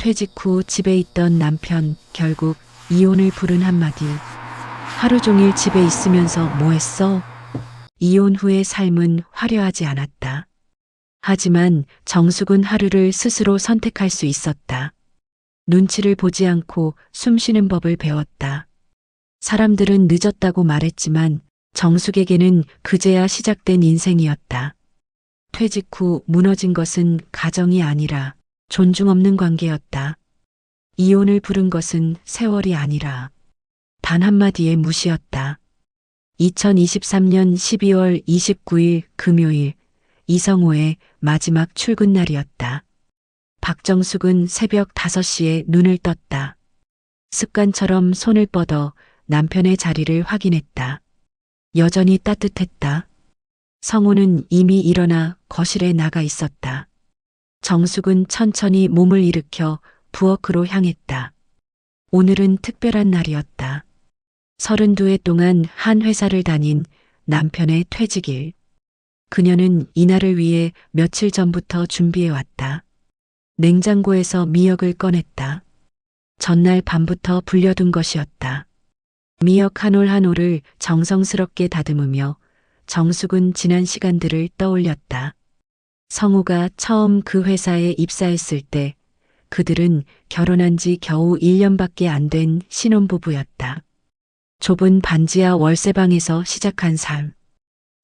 퇴직 후 집에 있던 남편, 결국 이혼을 부른 한마디. 하루 종일 집에 있으면서 뭐 했어? 이혼 후의 삶은 화려하지 않았다. 하지만 정숙은 하루를 스스로 선택할 수 있었다. 눈치를 보지 않고 숨 쉬는 법을 배웠다. 사람들은 늦었다고 말했지만 정숙에게는 그제야 시작된 인생이었다. 퇴직 후 무너진 것은 가정이 아니라 존중 없는 관계였다. 이혼을 부른 것은 세월이 아니라 단 한마디의 무시였다. 2023년 12월 29일 금요일 이성호의 마지막 출근 날이었다. 박정숙은 새벽 5시에 눈을 떴다. 습관처럼 손을 뻗어 남편의 자리를 확인했다. 여전히 따뜻했다. 성호는 이미 일어나 거실에 나가 있었다. 정숙은 천천히 몸을 일으켜 부엌으로 향했다. 오늘은 특별한 날이었다. 32해 동안 한 회사를 다닌 남편의 퇴직일. 그녀는 이날을 위해 며칠 전부터 준비해왔다. 냉장고에서 미역을 꺼냈다. 전날 밤부터 불려둔 것이었다. 미역 한 올 한 올을 정성스럽게 다듬으며 정숙은 지난 시간들을 떠올렸다. 성우가 처음 그 회사에 입사했을 때 그들은 결혼한 지 겨우 1년밖에 안 된 신혼부부였다. 좁은 반지하 월세방에서 시작한 삶.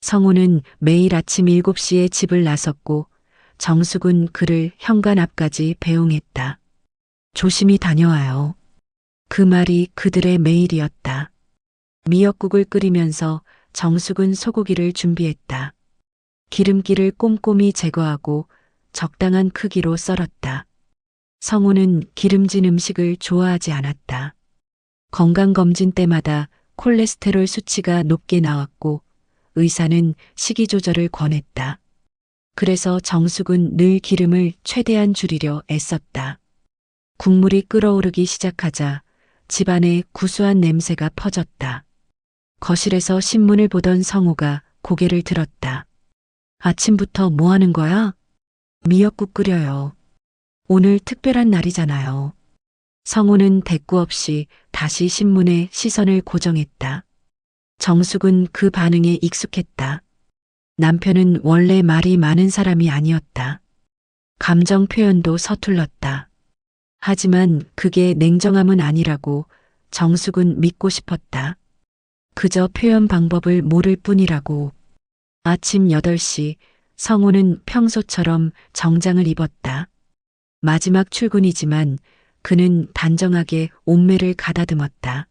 성우는 매일 아침 7시에 집을 나섰고 정숙은 그를 현관 앞까지 배웅했다. 조심히 다녀와요. 그 말이 그들의 매일이었다. 미역국을 끓이면서 정숙은 소고기를 준비했다. 기름기를 꼼꼼히 제거하고 적당한 크기로 썰었다. 성우는 기름진 음식을 좋아하지 않았다. 건강검진 때마다 콜레스테롤 수치가 높게 나왔고 의사는 식이 조절을 권했다. 그래서 정숙은 늘 기름을 최대한 줄이려 애썼다. 국물이 끓어오르기 시작하자 집안에 구수한 냄새가 퍼졌다. 거실에서 신문을 보던 성우가 고개를 들었다. 아침부터 뭐 하는 거야? 미역국 끓여요. 오늘 특별한 날이잖아요. 성우는 대꾸 없이 다시 신문에 시선을 고정했다. 정숙은 그 반응에 익숙했다. 남편은 원래 말이 많은 사람이 아니었다. 감정 표현도 서툴렀다. 하지만 그게 냉정함은 아니라고 정숙은 믿고 싶었다. 그저 표현 방법을 모를 뿐이라고. 아침 8시 성우는 평소처럼 정장을 입었다. 마지막 출근이지만 그는 단정하게 옷매를 가다듬었다.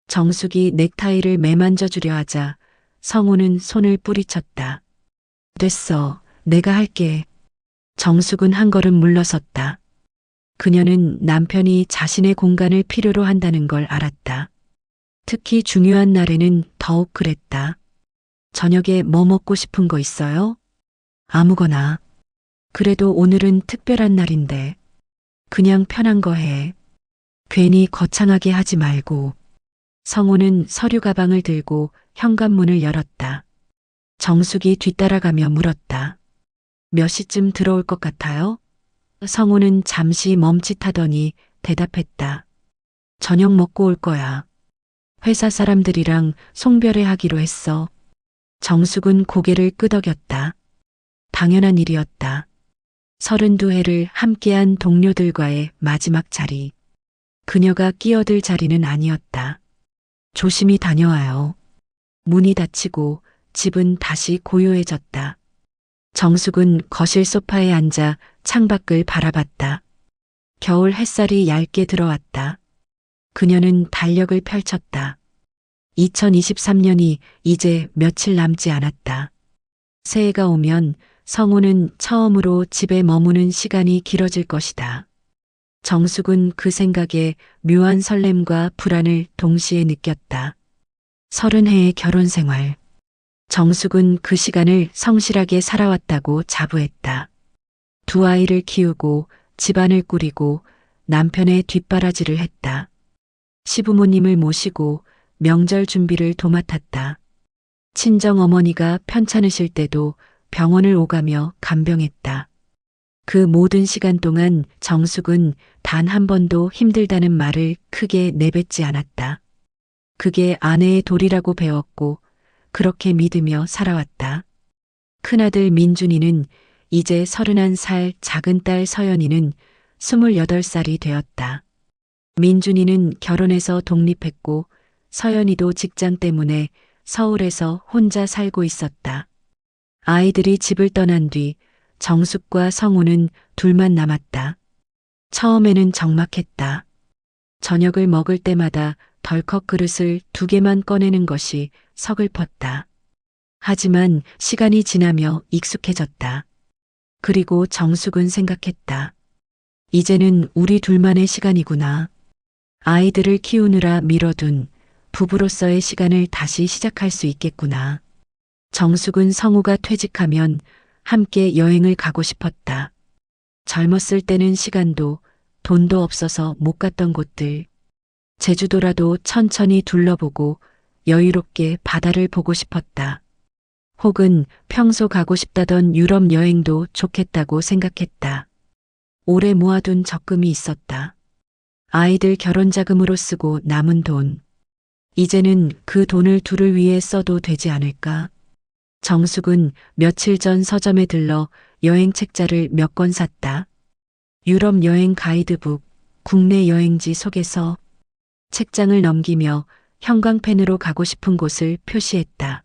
정숙이 넥타이를 매만져 주려 하자 성우는 손을 뿌리쳤다. 됐어. 내가 할게. 정숙은 한 걸음 물러섰다. 그녀는 남편이 자신의 공간을 필요로 한다는 걸 알았다. 특히 중요한 날에는 더욱 그랬다. 저녁에 뭐 먹고 싶은 거 있어요? 아무거나. 그래도 오늘은 특별한 날인데. 그냥 편한 거 해. 괜히 거창하게 하지 말고. 성우는 서류 가방을 들고 현관문을 열었다. 정숙이 뒤따라가며 물었다. 몇 시쯤 들어올 것 같아요? 성우는 잠시 멈칫하더니 대답했다. 저녁 먹고 올 거야. 회사 사람들이랑 송별회 하기로 했어. 정숙은 고개를 끄덕였다. 당연한 일이었다. 32회를 함께한 동료들과의 마지막 자리. 그녀가 끼어들 자리는 아니었다. 조심히 다녀와요. 문이 닫히고 집은 다시 고요해졌다. 정숙은 거실 소파에 앉아 창밖을 바라봤다. 겨울 햇살이 얇게 들어왔다. 그녀는 달력을 펼쳤다. 2023년이 이제 며칠 남지 않았다. 새해가 오면 성우는 처음으로 집에 머무는 시간이 길어질 것이다. 정숙은 그 생각에 묘한 설렘과 불안을 동시에 느꼈다. 30해의 결혼 생활. 정숙은 그 시간을 성실하게 살아왔다고 자부했다. 두 아이를 키우고 집안을 꾸리고 남편의 뒷바라지를 했다. 시부모님을 모시고 명절 준비를 도맡았다. 친정 어머니가 편찮으실 때도 병원을 오가며 간병했다. 그 모든 시간 동안 정숙은 단 한 번도 힘들다는 말을 크게 내뱉지 않았다. 그게 아내의 도리라고 배웠고 그렇게 믿으며 살아왔다. 큰아들 민준이는 이제 31살, 작은 딸 서연이는 28살이 되었다. 민준이는 결혼해서 독립했고 서연이도 직장 때문에 서울에서 혼자 살고 있었다. 아이들이 집을 떠난 뒤 정숙과 성우는 둘만 남았다. 처음에는 적막했다. 저녁을 먹을 때마다 덜컥 그릇을 2개만 꺼내는 것이 서글펐다. 하지만 시간이 지나며 익숙해졌다. 그리고 정숙은 생각했다. 이제는 우리 둘만의 시간이구나. 아이들을 키우느라 미뤄둔 부부로서의 시간을 다시 시작할 수 있겠구나. 정숙은 성우가 퇴직하면 함께 여행을 가고 싶었다. 젊었을 때는 시간도 돈도 없어서 못 갔던 곳들. 제주도라도 천천히 둘러보고 여유롭게 바다를 보고 싶었다. 혹은 평소 가고 싶다던 유럽 여행도 좋겠다고 생각했다. 오래 모아둔 적금이 있었다. 아이들 결혼 자금으로 쓰고 남은 돈. 이제는 그 돈을 둘을 위해 써도 되지 않을까? 정숙은 며칠 전 서점에 들러 여행 책자를 몇 권 샀다. 유럽 여행 가이드북, 국내 여행지 속에서 책장을 넘기며 형광펜으로 가고 싶은 곳을 표시했다.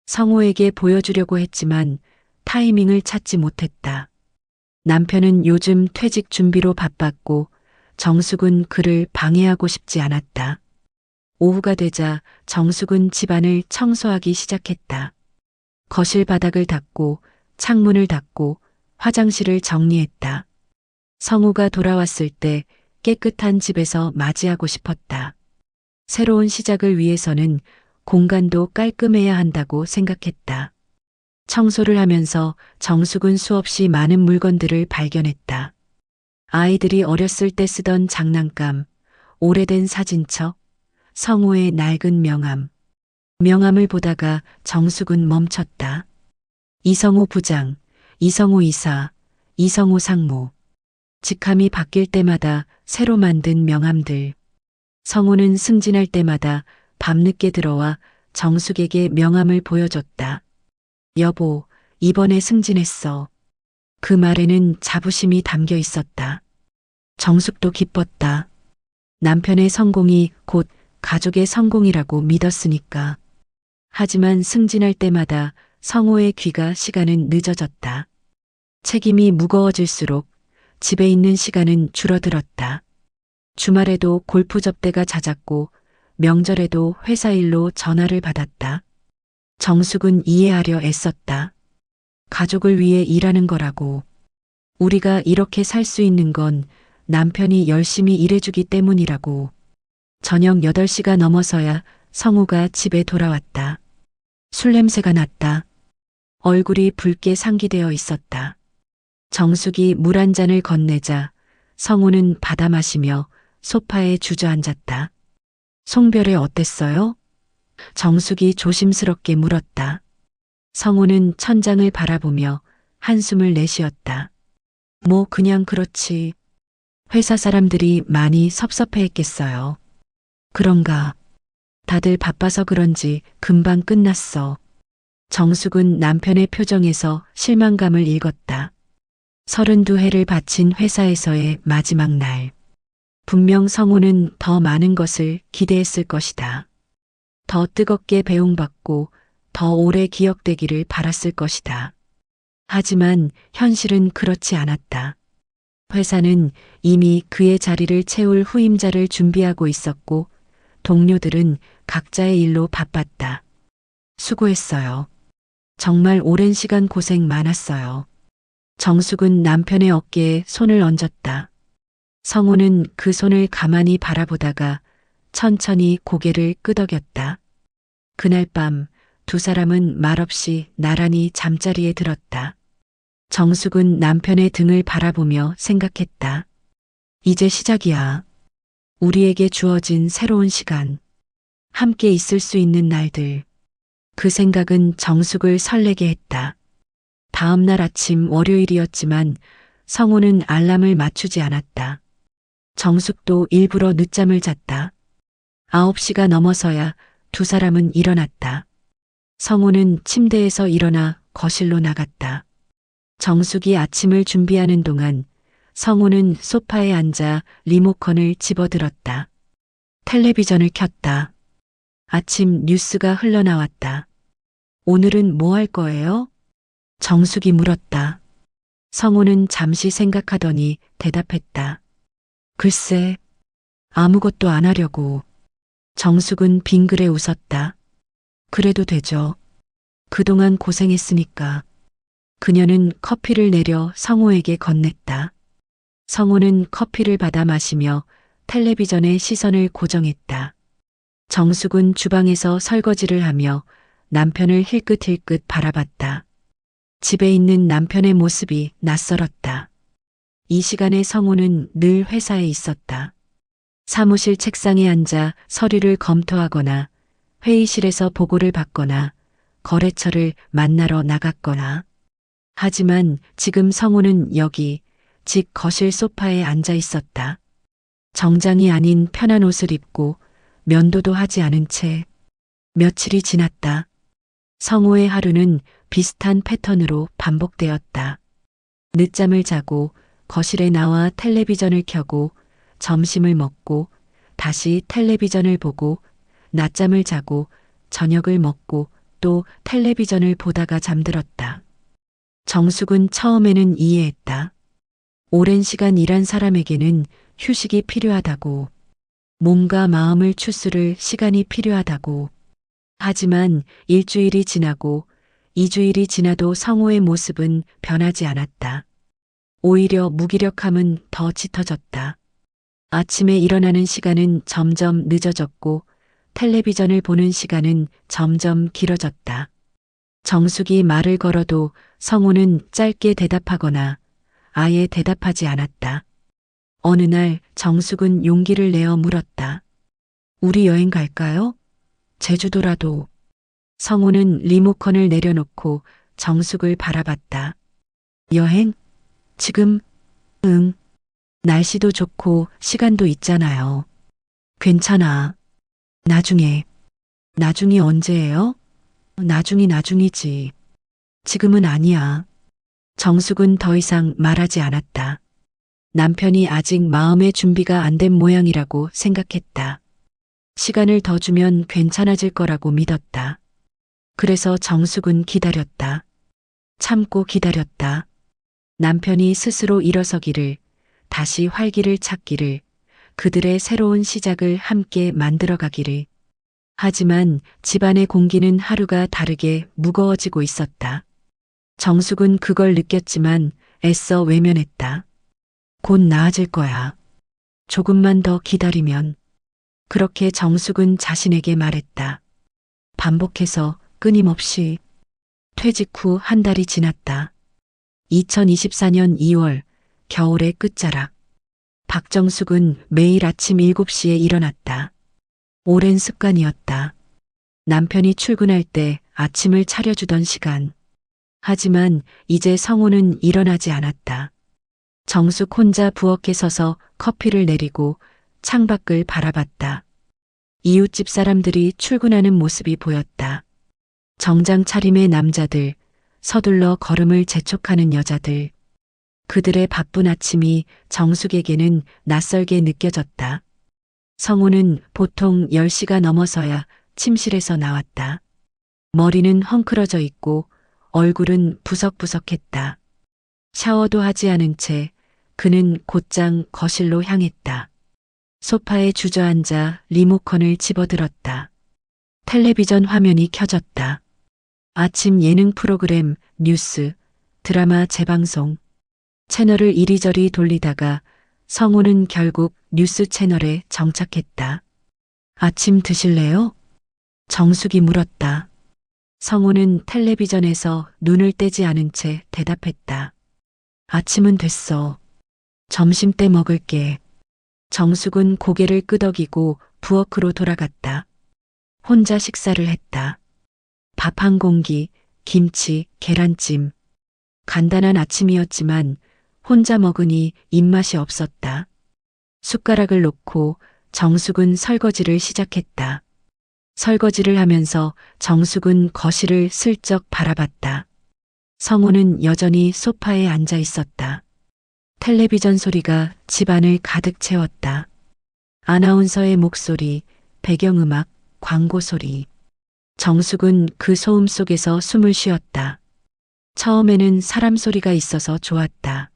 성우에게 보여주려고 했지만 타이밍을 찾지 못했다. 남편은 요즘 퇴직 준비로 바빴고 정숙은 그를 방해하고 싶지 않았다. 오후가 되자 정숙은 집안을 청소하기 시작했다. 거실 바닥을 닦고 창문을 닫고 화장실을 정리했다. 성우가 돌아왔을 때 깨끗한 집에서 맞이하고 싶었다. 새로운 시작을 위해서는 공간도 깔끔해야 한다고 생각했다. 청소를 하면서 정숙은 수없이 많은 물건들을 발견했다. 아이들이 어렸을 때 쓰던 장난감, 오래된 사진첩, 성우의 낡은 명함. 명함을 보다가 정숙은 멈췄다. 이성우 부장, 이성우 이사, 이성우 상무. 직함이 바뀔 때마다 새로 만든 명함들. 성우는 승진할 때마다 밤늦게 들어와 정숙에게 명함을 보여줬다. 여보, 이번에 승진했어. 그 말에는 자부심이 담겨 있었다. 정숙도 기뻤다. 남편의 성공이 곧 가족의 성공이라고 믿었으니까. 하지만 승진할 때마다 성우의 귀가 시간은 늦어졌다. 책임이 무거워질수록 집에 있는 시간은 줄어들었다. 주말에도 골프 접대가 잦았고 명절에도 회사 일로 전화를 받았다. 정숙은 이해하려 애썼다. 가족을 위해 일하는 거라고. 우리가 이렇게 살 수 있는 건 남편이 열심히 일해주기 때문이라고. 저녁 8시가 넘어서야 성우가 집에 돌아왔다. 술 냄새가 났다. 얼굴이 붉게 상기되어 있었다. 정숙이 물 한 잔을 건네자 성우는 받아 마시며 소파에 주저앉았다. 송별회 어땠어요? 정숙이 조심스럽게 물었다. 성우는 천장을 바라보며 한숨을 내쉬었다. 뭐 그냥 그렇지. 회사 사람들이 많이 섭섭해했겠어요. 그런가. 다들 바빠서 그런지 금방 끝났어. 정숙은 남편의 표정에서 실망감을 읽었다. 32해를 바친 회사에서의 마지막 날. 분명 성우는 더 많은 것을 기대했을 것이다. 더 뜨겁게 배웅받고 더 오래 기억되기를 바랐을 것이다. 하지만 현실은 그렇지 않았다. 회사는 이미 그의 자리를 채울 후임자를 준비하고 있었고 동료들은 각자의 일로 바빴다. 수고했어요. 정말 오랜 시간 고생 많았어요. 정숙은 남편의 어깨에 손을 얹었다. 성우는 그 손을 가만히 바라보다가 천천히 고개를 끄덕였다. 그날 밤 두 사람은 말없이 나란히 잠자리에 들었다. 정숙은 남편의 등을 바라보며 생각했다. 이제 시작이야. 우리에게 주어진 새로운 시간. 함께 있을 수 있는 날들. 그 생각은 정숙을 설레게 했다. 다음 날 아침 월요일이었지만 성우는 알람을 맞추지 않았다. 정숙도 일부러 늦잠을 잤다. 9시가 넘어서야 두 사람은 일어났다. 성우는 침대에서 일어나 거실로 나갔다. 정숙이 아침을 준비하는 동안 성우는 소파에 앉아 리모컨을 집어들었다. 텔레비전을 켰다. 아침 뉴스가 흘러나왔다. 오늘은 뭐 할 거예요? 정숙이 물었다. 성우는 잠시 생각하더니 대답했다. 글쎄, 아무것도 안 하려고. 정숙은 빙그레 웃었다. 그래도 되죠. 그동안 고생했으니까. 그녀는 커피를 내려 성우에게 건넸다. 성우는 커피를 받아 마시며 텔레비전에 시선을 고정했다. 정숙은 주방에서 설거지를 하며 남편을 힐끗힐끗 바라봤다. 집에 있는 남편의 모습이 낯설었다. 이 시간에 성우는 늘 회사에 있었다. 사무실 책상에 앉아 서류를 검토하거나 회의실에서 보고를 받거나 거래처를 만나러 나갔거나. 하지만 지금 성우는 여기 집 거실 소파에 앉아 있었다. 정장이 아닌 편한 옷을 입고 면도도 하지 않은 채 며칠이 지났다. 성우의 하루는 비슷한 패턴으로 반복되었다. 늦잠을 자고 거실에 나와 텔레비전을 켜고 점심을 먹고 다시 텔레비전을 보고 낮잠을 자고 저녁을 먹고 또 텔레비전을 보다가 잠들었다. 정숙은 처음에는 이해했다. 오랜 시간 일한 사람에게는 휴식이 필요하다고. 몸과 마음을 추스를 시간이 필요하다고. 하지만 일주일이 지나고 2주일이 지나도 성우의 모습은 변하지 않았다. 오히려 무기력함은 더 짙어졌다. 아침에 일어나는 시간은 점점 늦어졌고 텔레비전을 보는 시간은 점점 길어졌다. 정숙이 말을 걸어도 성우는 짧게 대답하거나 아예 대답하지 않았다. 어느 날 정숙은 용기를 내어 물었다. 우리 여행 갈까요? 제주도라도. 성우는 리모컨을 내려놓고 정숙을 바라봤다. 여행? 지금? 응. 날씨도 좋고 시간도 있잖아요. 괜찮아. 나중에. 나중이 언제예요? 나중이지. 지금은 아니야. 정숙은 더 이상 말하지 않았다. 남편이 아직 마음의 준비가 안 된 모양이라고 생각했다. 시간을 더 주면 괜찮아질 거라고 믿었다. 그래서 정숙은 기다렸다. 참고 기다렸다. 남편이 스스로 일어서기를, 다시 활기를 찾기를, 그들의 새로운 시작을 함께 만들어가기를. 하지만 집안의 공기는 하루가 다르게 무거워지고 있었다. 정숙은 그걸 느꼈지만 애써 외면했다. 곧 나아질 거야. 조금만 더 기다리면. 그렇게 정숙은 자신에게 말했다. 반복해서 끊임없이. 퇴직 후 한 달이 지났다. 2024년 2월, 겨울의 끝자락. 박정숙은 매일 아침 7시에 일어났다. 오랜 습관이었다. 남편이 출근할 때 아침을 차려주던 시간. 하지만 이제 성우는 일어나지 않았다. 정숙 혼자 부엌에 서서 커피를 내리고 창밖을 바라봤다. 이웃집 사람들이 출근하는 모습이 보였다. 정장 차림의 남자들, 서둘러 걸음을 재촉하는 여자들. 그들의 바쁜 아침이 정숙에게는 낯설게 느껴졌다. 성우는 보통 10시가 넘어서야 침실에서 나왔다. 머리는 헝클어져 있고 얼굴은 부석부석했다. 샤워도 하지 않은 채 그는 곧장 거실로 향했다. 소파에 주저앉아 리모컨을 집어들었다. 텔레비전 화면이 켜졌다. 아침 예능 프로그램, 뉴스, 드라마 재방송. 채널을 이리저리 돌리다가 성우는 결국 뉴스 채널에 정착했다. 아침 드실래요? 정숙이 물었다. 성우는 텔레비전에서 눈을 떼지 않은 채 대답했다. 아침은 됐어. 점심 때 먹을게. 정숙은 고개를 끄덕이고 부엌으로 돌아갔다. 혼자 식사를 했다. 밥 한 공기, 김치, 계란찜. 간단한 아침이었지만 혼자 먹으니 입맛이 없었다. 숟가락을 놓고 정숙은 설거지를 시작했다. 설거지를 하면서 정숙은 거실을 슬쩍 바라봤다. 성우는 여전히 소파에 앉아 있었다. 텔레비전 소리가 집안을 가득 채웠다. 아나운서의 목소리, 배경음악, 광고 소리. 정숙은 그 소음 속에서 숨을 쉬었다. 처음에는 사람 소리가 있어서 좋았다.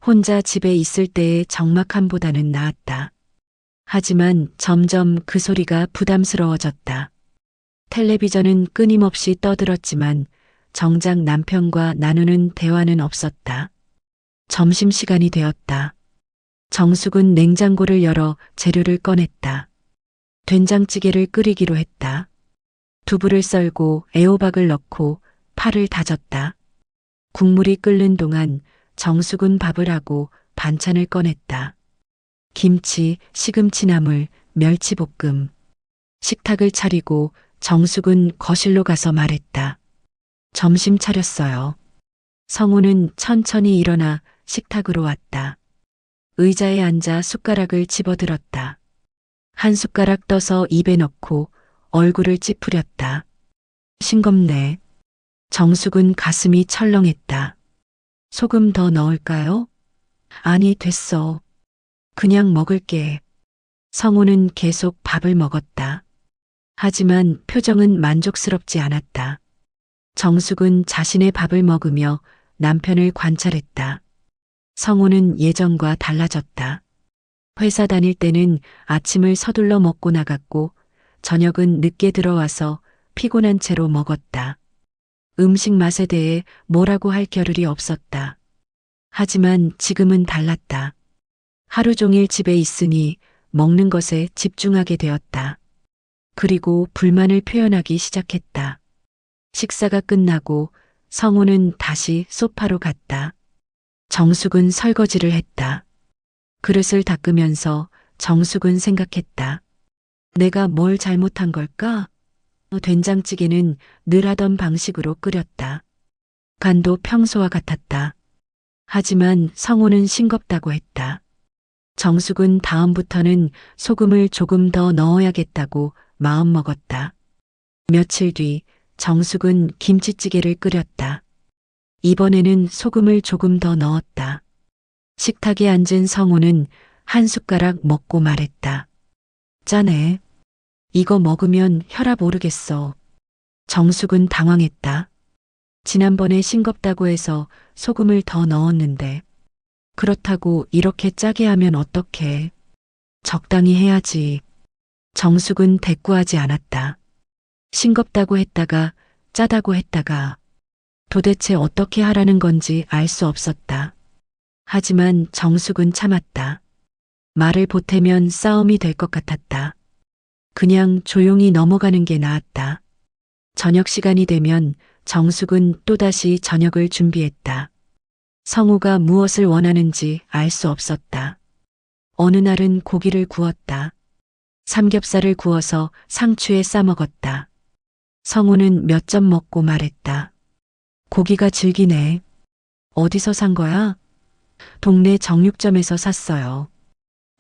혼자 집에 있을 때의 적막함보다는 나았다. 하지만 점점 그 소리가 부담스러워졌다. 텔레비전은 끊임없이 떠들었지만 정작 남편과 나누는 대화는 없었다. 점심시간이 되었다. 정숙은 냉장고를 열어 재료를 꺼냈다. 된장찌개를 끓이기로 했다. 두부를 썰고 애호박을 넣고 파를 다졌다. 국물이 끓는 동안 정숙은 밥을 하고 반찬을 꺼냈다. 김치, 시금치나물, 멸치볶음. 식탁을 차리고 정숙은 거실로 가서 말했다. 점심 차렸어요. 성우는 천천히 일어나 식탁으로 왔다. 의자에 앉아 숟가락을 집어들었다. 한 숟가락 떠서 입에 넣고 얼굴을 찌푸렸다. 싱겁네. 정숙은 가슴이 철렁했다. 소금 더 넣을까요? 아니, 됐어. 그냥 먹을게. 성우는 계속 밥을 먹었다. 하지만 표정은 만족스럽지 않았다. 정숙은 자신의 밥을 먹으며 남편을 관찰했다. 성우는 예전과 달라졌다. 회사 다닐 때는 아침을 서둘러 먹고 나갔고 저녁은 늦게 들어와서 피곤한 채로 먹었다. 음식 맛에 대해 뭐라고 할 겨를이 없었다. 하지만 지금은 달랐다. 하루 종일 집에 있으니 먹는 것에 집중하게 되었다. 그리고 불만을 표현하기 시작했다. 식사가 끝나고 성우는 다시 소파로 갔다. 정숙은 설거지를 했다. 그릇을 닦으면서 정숙은 생각했다. 내가 뭘 잘못한 걸까? 된장찌개는 늘 하던 방식으로 끓였다. 간도 평소와 같았다. 하지만 성우는 싱겁다고 했다. 정숙은 다음부터는 소금을 조금 더 넣어야겠다고 마음먹었다. 며칠 뒤 정숙은 김치찌개를 끓였다. 이번에는 소금을 조금 더 넣었다. 식탁에 앉은 성우는 한 숟가락 먹고 말했다. 짜네. 이거 먹으면 혈압 오르겠어. 정숙은 당황했다. 지난번에 싱겁다고 해서 소금을 더 넣었는데 그렇다고 이렇게 짜게 하면 어떡해. 적당히 해야지. 정숙은 대꾸하지 않았다. 싱겁다고 했다가 짜다고 했다가 도대체 어떻게 하라는 건지 알 수 없었다. 하지만 정숙은 참았다. 말을 보태면 싸움이 될 것 같았다. 그냥 조용히 넘어가는 게 나았다. 저녁 시간이 되면 정숙은 또다시 저녁을 준비했다. 성우가 무엇을 원하는지 알 수 없었다. 어느 날은 고기를 구웠다. 삼겹살을 구워서 상추에 싸먹었다. 성우는 몇 점 먹고 말했다. 고기가 질기네. 어디서 산 거야? 동네 정육점에서 샀어요.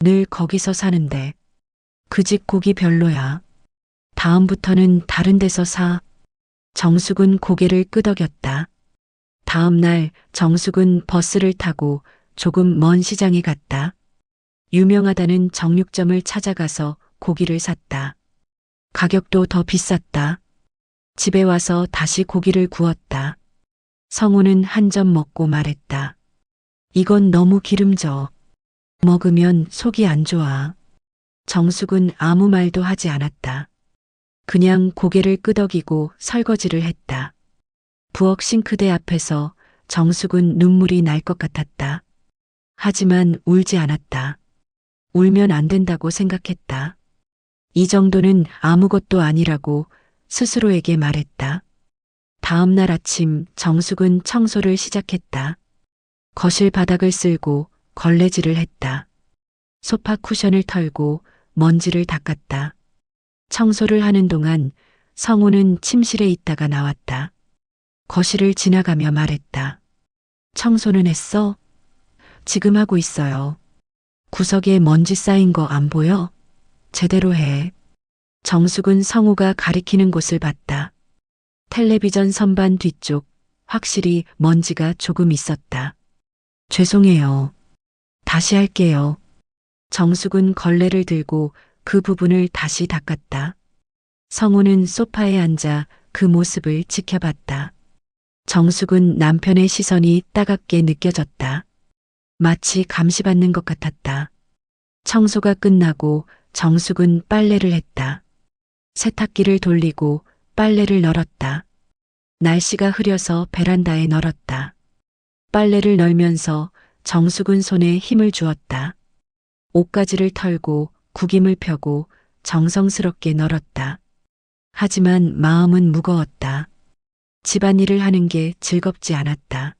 늘 거기서 사는데. 그 집 고기 별로야. 다음부터는 다른 데서 사. 정숙은 고개를 끄덕였다. 다음 날 정숙은 버스를 타고 조금 먼 시장에 갔다. 유명하다는 정육점을 찾아가서 고기를 샀다. 가격도 더 비쌌다. 집에 와서 다시 고기를 구웠다. 성우는 한 점 먹고 말했다. 이건 너무 기름져. 먹으면 속이 안 좋아. 정숙은 아무 말도 하지 않았다. 그냥 고개를 끄덕이고 설거지를 했다. 부엌 싱크대 앞에서 정숙은 눈물이 날 것 같았다. 하지만 울지 않았다. 울면 안 된다고 생각했다. 이 정도는 아무것도 아니라고 스스로에게 말했다. 다음 날 아침 정숙은 청소를 시작했다. 거실 바닥을 쓸고 걸레질을 했다. 소파 쿠션을 털고 먼지를 닦았다. 청소를 하는 동안 성우는 침실에 있다가 나왔다. 거실을 지나가며 말했다. 청소는 했어? 지금 하고 있어요. 구석에 먼지 쌓인 거 안 보여? 제대로 해. 정숙은 성우가 가리키는 곳을 봤다. 텔레비전 선반 뒤쪽 확실히 먼지가 조금 있었다. 죄송해요. 다시 할게요. 정숙은 걸레를 들고 그 부분을 다시 닦았다. 성우는 소파에 앉아 그 모습을 지켜봤다. 정숙은 남편의 시선이 따갑게 느껴졌다. 마치 감시받는 것 같았다. 청소가 끝나고 정숙은 빨래를 했다. 세탁기를 돌리고 빨래를 널었다. 날씨가 흐려서 베란다에 널었다. 빨래를 널면서 정숙은 손에 힘을 주었다. 옷가지를 털고 구김을 펴고 정성스럽게 널었다. 하지만 마음은 무거웠다. 집안일을 하는 게 즐겁지 않았다.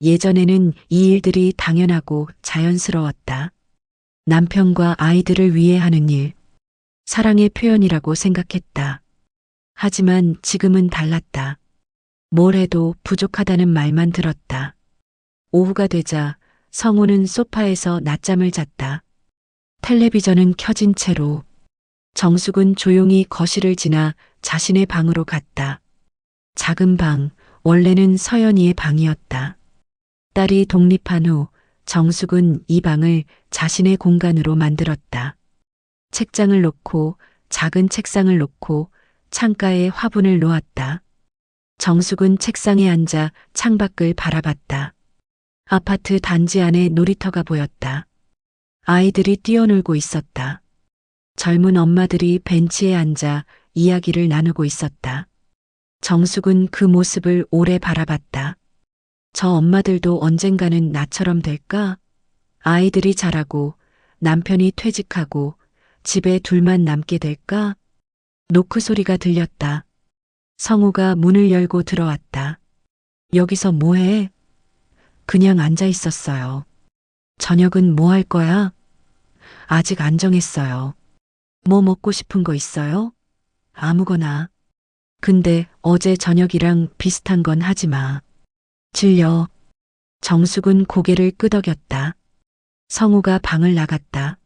예전에는 이 일들이 당연하고 자연스러웠다. 남편과 아이들을 위해 하는 일, 사랑의 표현이라고 생각했다. 하지만 지금은 달랐다. 뭘 해도 부족하다는 말만 들었다. 오후가 되자 성우는 소파에서 낮잠을 잤다. 텔레비전은 켜진 채로. 정숙은 조용히 거실을 지나 자신의 방으로 갔다. 작은 방, 원래는 서연이의 방이었다. 딸이 독립한 후 정숙은 이 방을 자신의 공간으로 만들었다. 책장을 놓고 작은 책상을 놓고 창가에 화분을 놓았다. 정숙은 책상에 앉아 창밖을 바라봤다. 아파트 단지 안에 놀이터가 보였다. 아이들이 뛰어놀고 있었다. 젊은 엄마들이 벤치에 앉아 이야기를 나누고 있었다. 정숙은 그 모습을 오래 바라봤다. 저 엄마들도 언젠가는 나처럼 될까? 아이들이 자라고 남편이 퇴직하고 집에 둘만 남게 될까? 노크 소리가 들렸다. 성우가 문을 열고 들어왔다. 여기서 뭐해? 그냥 앉아 있었어요. 저녁은 뭐 할 거야? 아직 안 정했어요. 뭐 먹고 싶은 거 있어요? 아무거나. 근데 어제 저녁이랑 비슷한 건 하지 마. 질려. 정숙은 고개를 끄덕였다. 성우가 방을 나갔다.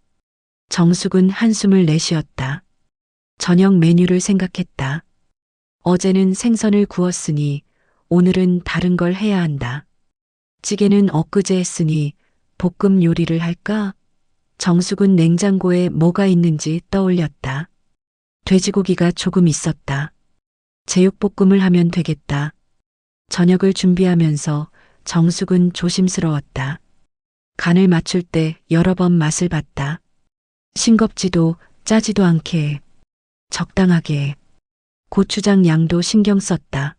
정숙은 한숨을 내쉬었다. 저녁 메뉴를 생각했다. 어제는 생선을 구웠으니 오늘은 다른 걸 해야 한다. 찌개는 엊그제 했으니 볶음 요리를 할까? 정숙은 냉장고에 뭐가 있는지 떠올렸다. 돼지고기가 조금 있었다. 제육볶음을 하면 되겠다. 저녁을 준비하면서 정숙은 조심스러웠다. 간을 맞출 때 여러 번 맛을 봤다. 싱겁지도 짜지도 않게 적당하게. 고추장 양도 신경 썼다.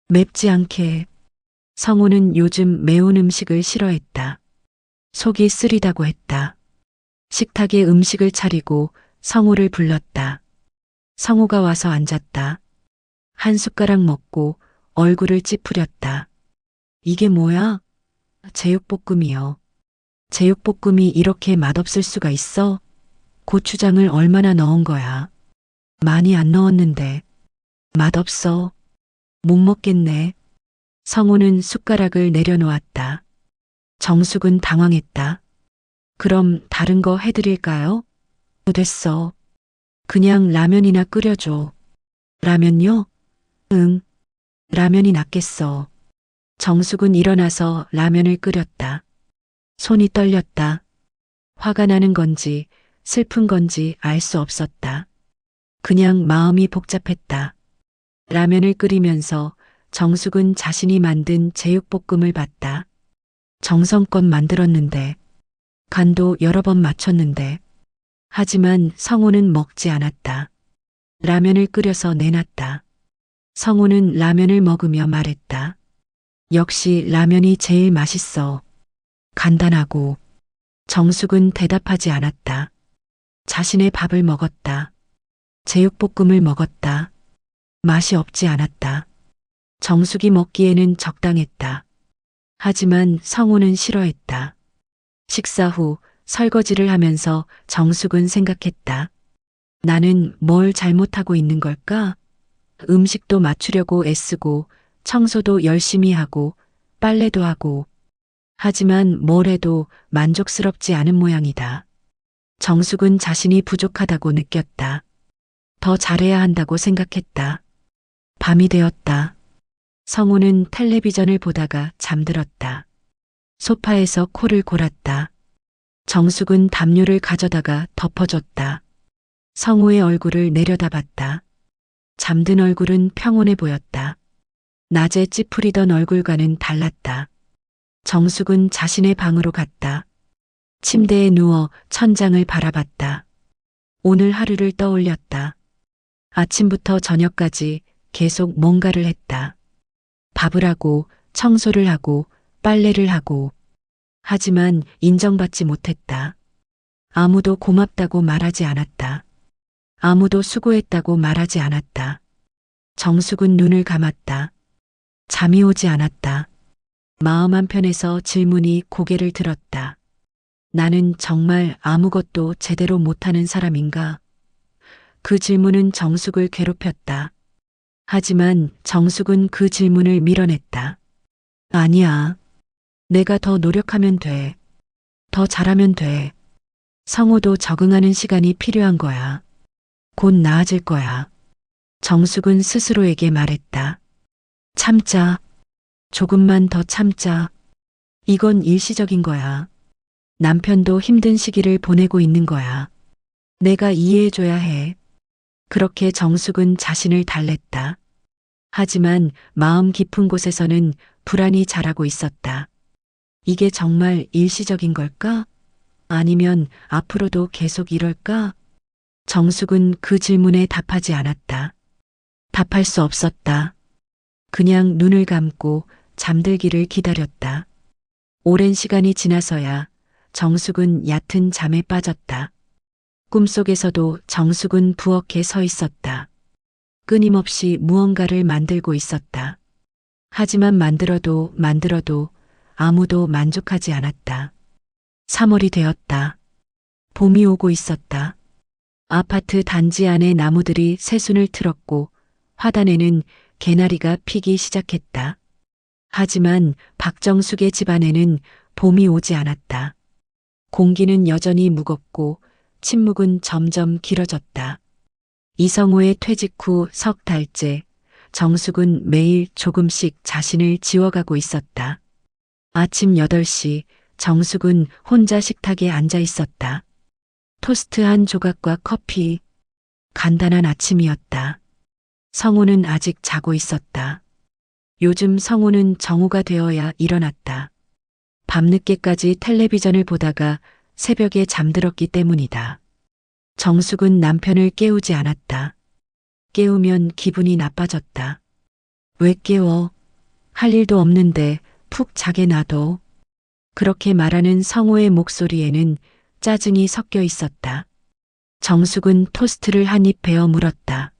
맵지 않게. 성우는 요즘 매운 음식을 싫어했다. 속이 쓰리다고 했다. 식탁에 음식을 차리고 성우를 불렀다. 성우가 와서 앉았다. 한 숟가락 먹고 얼굴을 찌푸렸다. 이게 뭐야? 제육볶음이요. 제육볶음이 이렇게 맛없을 수가 있어? 고추장을 얼마나 넣은 거야? 많이 안 넣었는데. 맛없어. 못 먹겠네. 성우는 숟가락을 내려놓았다. 정숙은 당황했다. 그럼 다른 거 해드릴까요? 됐어. 그냥 라면이나 끓여줘. 라면요? 응. 라면이 낫겠어. 정숙은 일어나서 라면을 끓였다. 손이 떨렸다. 화가 나는 건지 슬픈 건지 알 수 없었다. 그냥 마음이 복잡했다. 라면을 끓이면서 정숙은 자신이 만든 제육볶음을 봤다. 정성껏 만들었는데, 간도 여러 번 맞췄는데, 하지만 성우는 먹지 않았다. 라면을 끓여서 내놨다. 성우는 라면을 먹으며 말했다. 역시 라면이 제일 맛있어. 간단하고. 정숙은 대답하지 않았다. 자신의 밥을 먹었다. 제육볶음을 먹었다. 맛이 없지 않았다. 정숙이 먹기에는 적당했다. 하지만 성우는 싫어했다. 식사 후 설거지를 하면서 정숙은 생각했다. 나는 뭘 잘못하고 있는 걸까? 음식도 맞추려고 애쓰고 청소도 열심히 하고 빨래도 하고 하지만 뭘 해도 만족스럽지 않은 모양이다. 정숙은 자신이 부족하다고 느꼈다. 더 잘해야 한다고 생각했다. 밤이 되었다. 성우는 텔레비전을 보다가 잠들었다. 소파에서 코를 골았다. 정숙은 담요를 가져다가 덮어줬다. 성우의 얼굴을 내려다봤다. 잠든 얼굴은 평온해 보였다. 낮에 찌푸리던 얼굴과는 달랐다. 정숙은 자신의 방으로 갔다. 침대에 누워 천장을 바라봤다. 오늘 하루를 떠올렸다. 아침부터 저녁까지 계속 뭔가를 했다. 밥을 하고 청소를 하고 빨래를 하고. 하지만 인정받지 못했다. 아무도 고맙다고 말하지 않았다. 아무도 수고했다고 말하지 않았다. 정숙은 눈을 감았다. 잠이 오지 않았다. 마음 한편에서 질문이 고개를 들었다. 나는 정말 아무것도 제대로 못하는 사람인가? 그 질문은 정숙을 괴롭혔다. 하지만 정숙은 그 질문을 밀어냈다. 아니야. 내가 더 노력하면 돼. 더 잘하면 돼. 성우도 적응하는 시간이 필요한 거야. 곧 나아질 거야. 정숙은 스스로에게 말했다. 참자. 조금만 더 참자. 이건 일시적인 거야. 남편도 힘든 시기를 보내고 있는 거야. 내가 이해해줘야 해. 그렇게 정숙은 자신을 달랬다. 하지만 마음 깊은 곳에서는 불안이 자라고 있었다. 이게 정말 일시적인 걸까? 아니면 앞으로도 계속 이럴까? 정숙은 그 질문에 답하지 않았다. 답할 수 없었다. 그냥 눈을 감고 잠들기를 기다렸다. 오랜 시간이 지나서야 정숙은 얕은 잠에 빠졌다. 꿈속에서도 정숙은 부엌에 서 있었다. 끊임없이 무언가를 만들고 있었다. 하지만 만들어도 아무도 만족하지 않았다. 3월이 되었다. 봄이 오고 있었다. 아파트 단지 안의 나무들이 새순을 틀었고 화단에는 개나리가 피기 시작했다. 하지만 박정숙의 집안에는 봄이 오지 않았다. 공기는 여전히 무겁고 침묵은 점점 길어졌다. 이성우의 퇴직 후 석 달째 정숙은 매일 조금씩 자신을 지워가고 있었다. 아침 8시 정숙은 혼자 식탁에 앉아 있었다. 토스트 한 조각과 커피. 간단한 아침이었다. 성우는 아직 자고 있었다. 요즘 성우는 정오가 되어야 일어났다. 밤늦게까지 텔레비전을 보다가 새벽에 잠들었기 때문이다. 정숙은 남편을 깨우지 않았다. 깨우면 기분이 나빠졌다. 왜 깨워? 할 일도 없는데 푹 자게 놔둬. 그렇게 말하는 성우의 목소리에는 짜증이 섞여 있었다. 정숙은 토스트를 한 입 베어 물었다.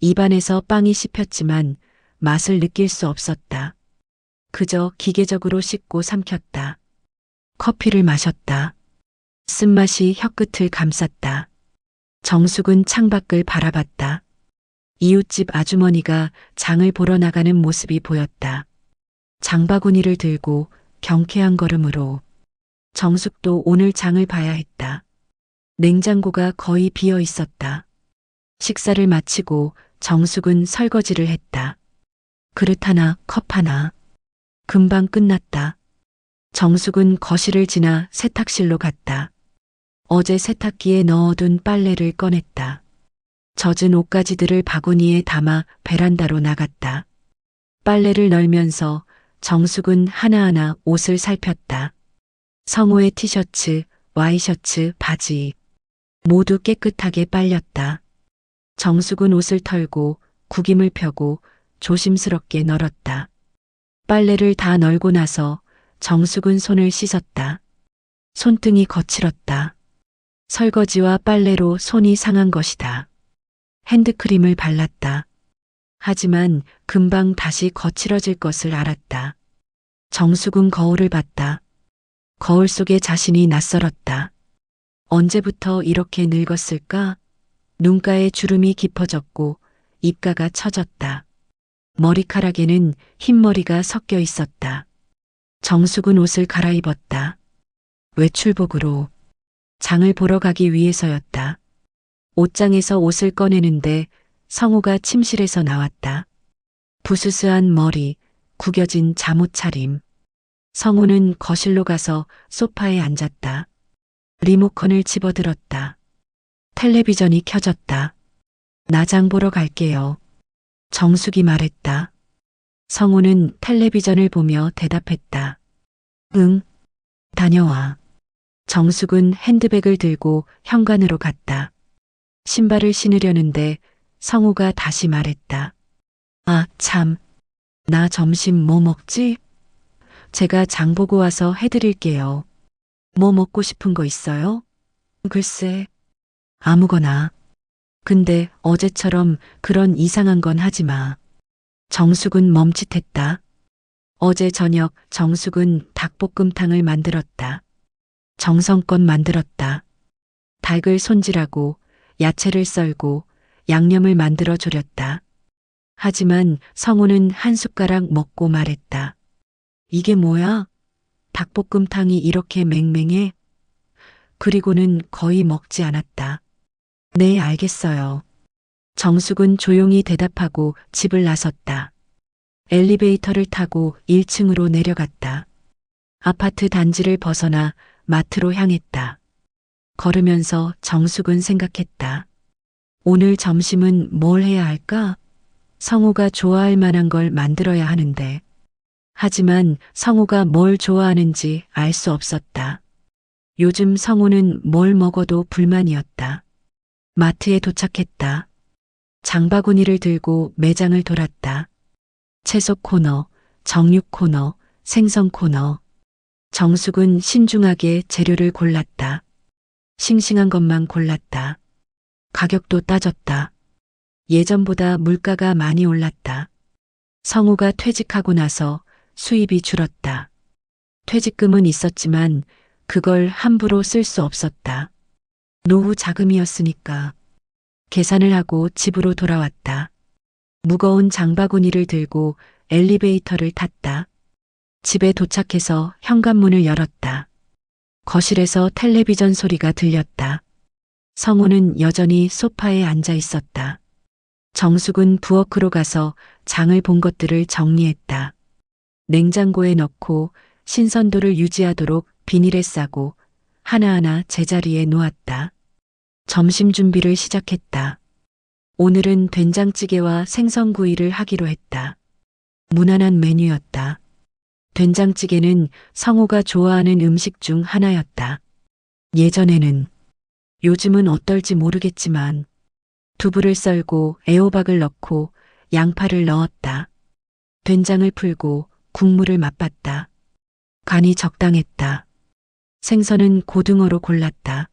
입안에서 빵이 씹혔지만 맛을 느낄 수 없었다. 그저 기계적으로 씹고 삼켰다. 커피를 마셨다. 쓴맛이 혀끝을 감쌌다. 정숙은 창밖을 바라봤다. 이웃집 아주머니가 장을 보러 나가는 모습이 보였다. 장바구니를 들고 경쾌한 걸음으로. 정숙도 오늘 장을 봐야 했다. 냉장고가 거의 비어 있었다. 식사를 마치고 정숙은 설거지를 했다. 그릇 하나, 컵 하나. 금방 끝났다. 정숙은 거실을 지나 세탁실로 갔다. 어제 세탁기에 넣어둔 빨래를 꺼냈다. 젖은 옷가지들을 바구니에 담아 베란다로 나갔다. 빨래를 널면서 정숙은 하나하나 옷을 살폈다. 성우의 티셔츠, 와이셔츠, 바지. 모두 깨끗하게 빨렸다. 정숙은 옷을 털고 구김을 펴고 조심스럽게 널었다. 빨래를 다 널고 나서 정숙은 손을 씻었다. 손등이 거칠었다. 설거지와 빨래로 손이 상한 것이다. 핸드크림을 발랐다. 하지만 금방 다시 거칠어질 것을 알았다. 정숙은 거울을 봤다. 거울 속에 자신이 낯설었다. 언제부터 이렇게 늙었을까? 눈가에 주름이 깊어졌고 입가가 처졌다. 머리카락에는 흰머리가 섞여 있었다. 정숙은 옷을 갈아입었다. 외출복으로 장을 보러 가기 위해서였다. 옷장에서 옷을 꺼내는데 성우가 침실에서 나왔다. 부스스한 머리, 구겨진 잠옷 차림. 성우는 거실로 가서 소파에 앉았다. 리모컨을 집어들었다. 텔레비전이 켜졌다. 나 장 보러 갈게요. 정숙이 말했다. 성우는 텔레비전을 보며 대답했다. 응, 다녀와. 정숙은 핸드백을 들고 현관으로 갔다. 신발을 신으려는데 성우가 다시 말했다. 아, 참. 나 점심 뭐 먹지? 제가 장 보고 와서 해드릴게요. 뭐 먹고 싶은 거 있어요? 글쎄, 아무거나. 근데 어제처럼 그런 이상한 건 하지 마. 정숙은 멈칫했다. 어제 저녁 정숙은 닭볶음탕을 만들었다. 정성껏 만들었다. 닭을 손질하고 야채를 썰고 양념을 만들어 졸였다. 하지만 성우는 한 숟가락 먹고 말했다. 이게 뭐야? 닭볶음탕이 이렇게 맹맹해? 그리고는 거의 먹지 않았다. 네, 알겠어요. 정숙은 조용히 대답하고 집을 나섰다. 엘리베이터를 타고 1층으로 내려갔다. 아파트 단지를 벗어나 마트로 향했다. 걸으면서 정숙은 생각했다. 오늘 점심은 뭘 해야 할까? 성우가 좋아할 만한 걸 만들어야 하는데. 하지만 성우가 뭘 좋아하는지 알 수 없었다. 요즘 성우는 뭘 먹어도 불만이었다. 마트에 도착했다. 장바구니를 들고 매장을 돌았다. 채소 코너, 정육 코너, 생선 코너. 정숙은 신중하게 재료를 골랐다. 싱싱한 것만 골랐다. 가격도 따졌다. 예전보다 물가가 많이 올랐다. 성우가 퇴직하고 나서 수입이 줄었다. 퇴직금은 있었지만 그걸 함부로 쓸 수 없었다. 노후 자금이었으니까. 계산을 하고 집으로 돌아왔다. 무거운 장바구니를 들고 엘리베이터를 탔다. 집에 도착해서 현관문을 열었다. 거실에서 텔레비전 소리가 들렸다. 성우는 여전히 소파에 앉아 있었다. 정숙은 부엌으로 가서 장을 본 것들을 정리했다. 냉장고에 넣고 신선도를 유지하도록 비닐에 싸고 하나하나 제자리에 놓았다. 점심 준비를 시작했다. 오늘은 된장찌개와 생선구이를 하기로 했다. 무난한 메뉴였다. 된장찌개는 성우가 좋아하는 음식 중 하나였다. 예전에는, 요즘은 어떨지 모르겠지만 두부를 썰고 애호박을 넣고 양파를 넣었다. 된장을 풀고 국물을 맛봤다. 간이 적당했다. 생선은 고등어로 골랐다.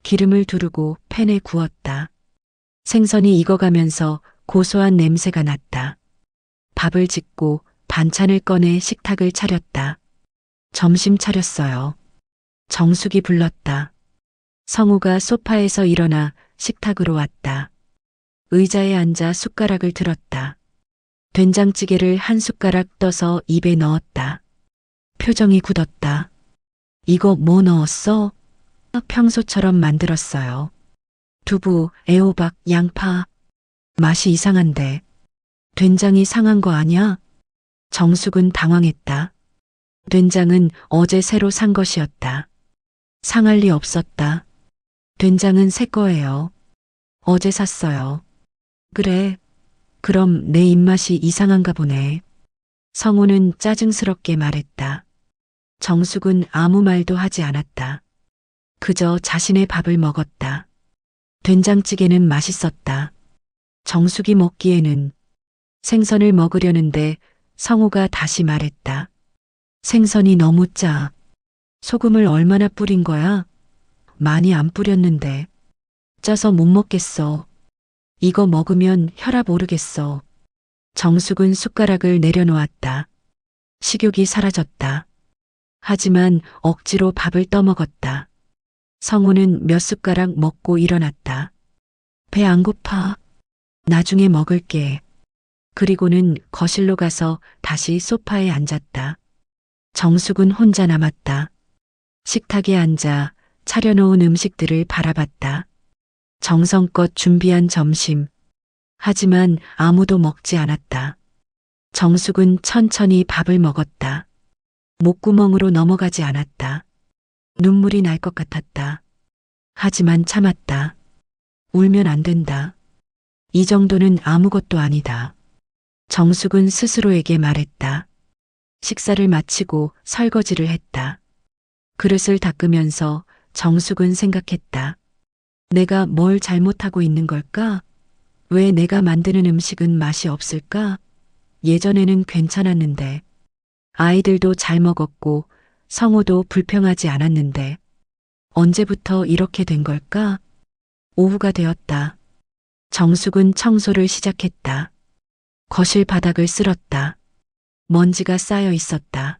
기름을 두르고 팬에 구웠다. 생선이 익어가면서 고소한 냄새가 났다. 밥을 짓고 반찬을 꺼내 식탁을 차렸다. 점심 차렸어요. 정숙이 불렀다. 성우가 소파에서 일어나 식탁으로 왔다. 의자에 앉아 숟가락을 들었다. 된장찌개를 한 숟가락 떠서 입에 넣었다. 표정이 굳었다. 이거 뭐 넣었어? 평소처럼 만들었어요. 두부, 애호박, 양파. 맛이 이상한데. 된장이 상한 거 아냐? 정숙은 당황했다. 된장은 어제 새로 산 것이었다. 상할 리 없었다. 된장은 새 거예요. 어제 샀어요. 그래. 그럼 내 입맛이 이상한가 보네. 성우는 짜증스럽게 말했다. 정숙은 아무 말도 하지 않았다. 그저 자신의 밥을 먹었다. 된장찌개는 맛있었다. 정숙이 먹기에는. 생선을 먹으려는데 성우가 다시 말했다. 생선이 너무 짜. 소금을 얼마나 뿌린 거야? 많이 안 뿌렸는데. 짜서 못 먹겠어. 이거 먹으면 혈압 오르겠어. 정숙은 숟가락을 내려놓았다. 식욕이 사라졌다. 하지만 억지로 밥을 떠먹었다. 성우는 몇 숟가락 먹고 일어났다. 배 안 고파. 나중에 먹을게. 그리고는 거실로 가서 다시 소파에 앉았다. 정숙은 혼자 남았다. 식탁에 앉아 차려놓은 음식들을 바라봤다. 정성껏 준비한 점심. 하지만 아무도 먹지 않았다. 정숙은 천천히 밥을 먹었다. 목구멍으로 넘어가지 않았다. 눈물이 날 것 같았다. 하지만 참았다. 울면 안 된다. 이 정도는 아무것도 아니다. 정숙은 스스로에게 말했다. 식사를 마치고 설거지를 했다. 그릇을 닦으면서 정숙은 생각했다. 내가 뭘 잘못하고 있는 걸까? 왜 내가 만드는 음식은 맛이 없을까? 예전에는 괜찮았는데, 아이들도 잘 먹었고, 성우도 불평하지 않았는데, 언제부터 이렇게 된 걸까? 오후가 되었다. 정숙은 청소를 시작했다. 거실 바닥을 쓸었다. 먼지가 쌓여 있었다.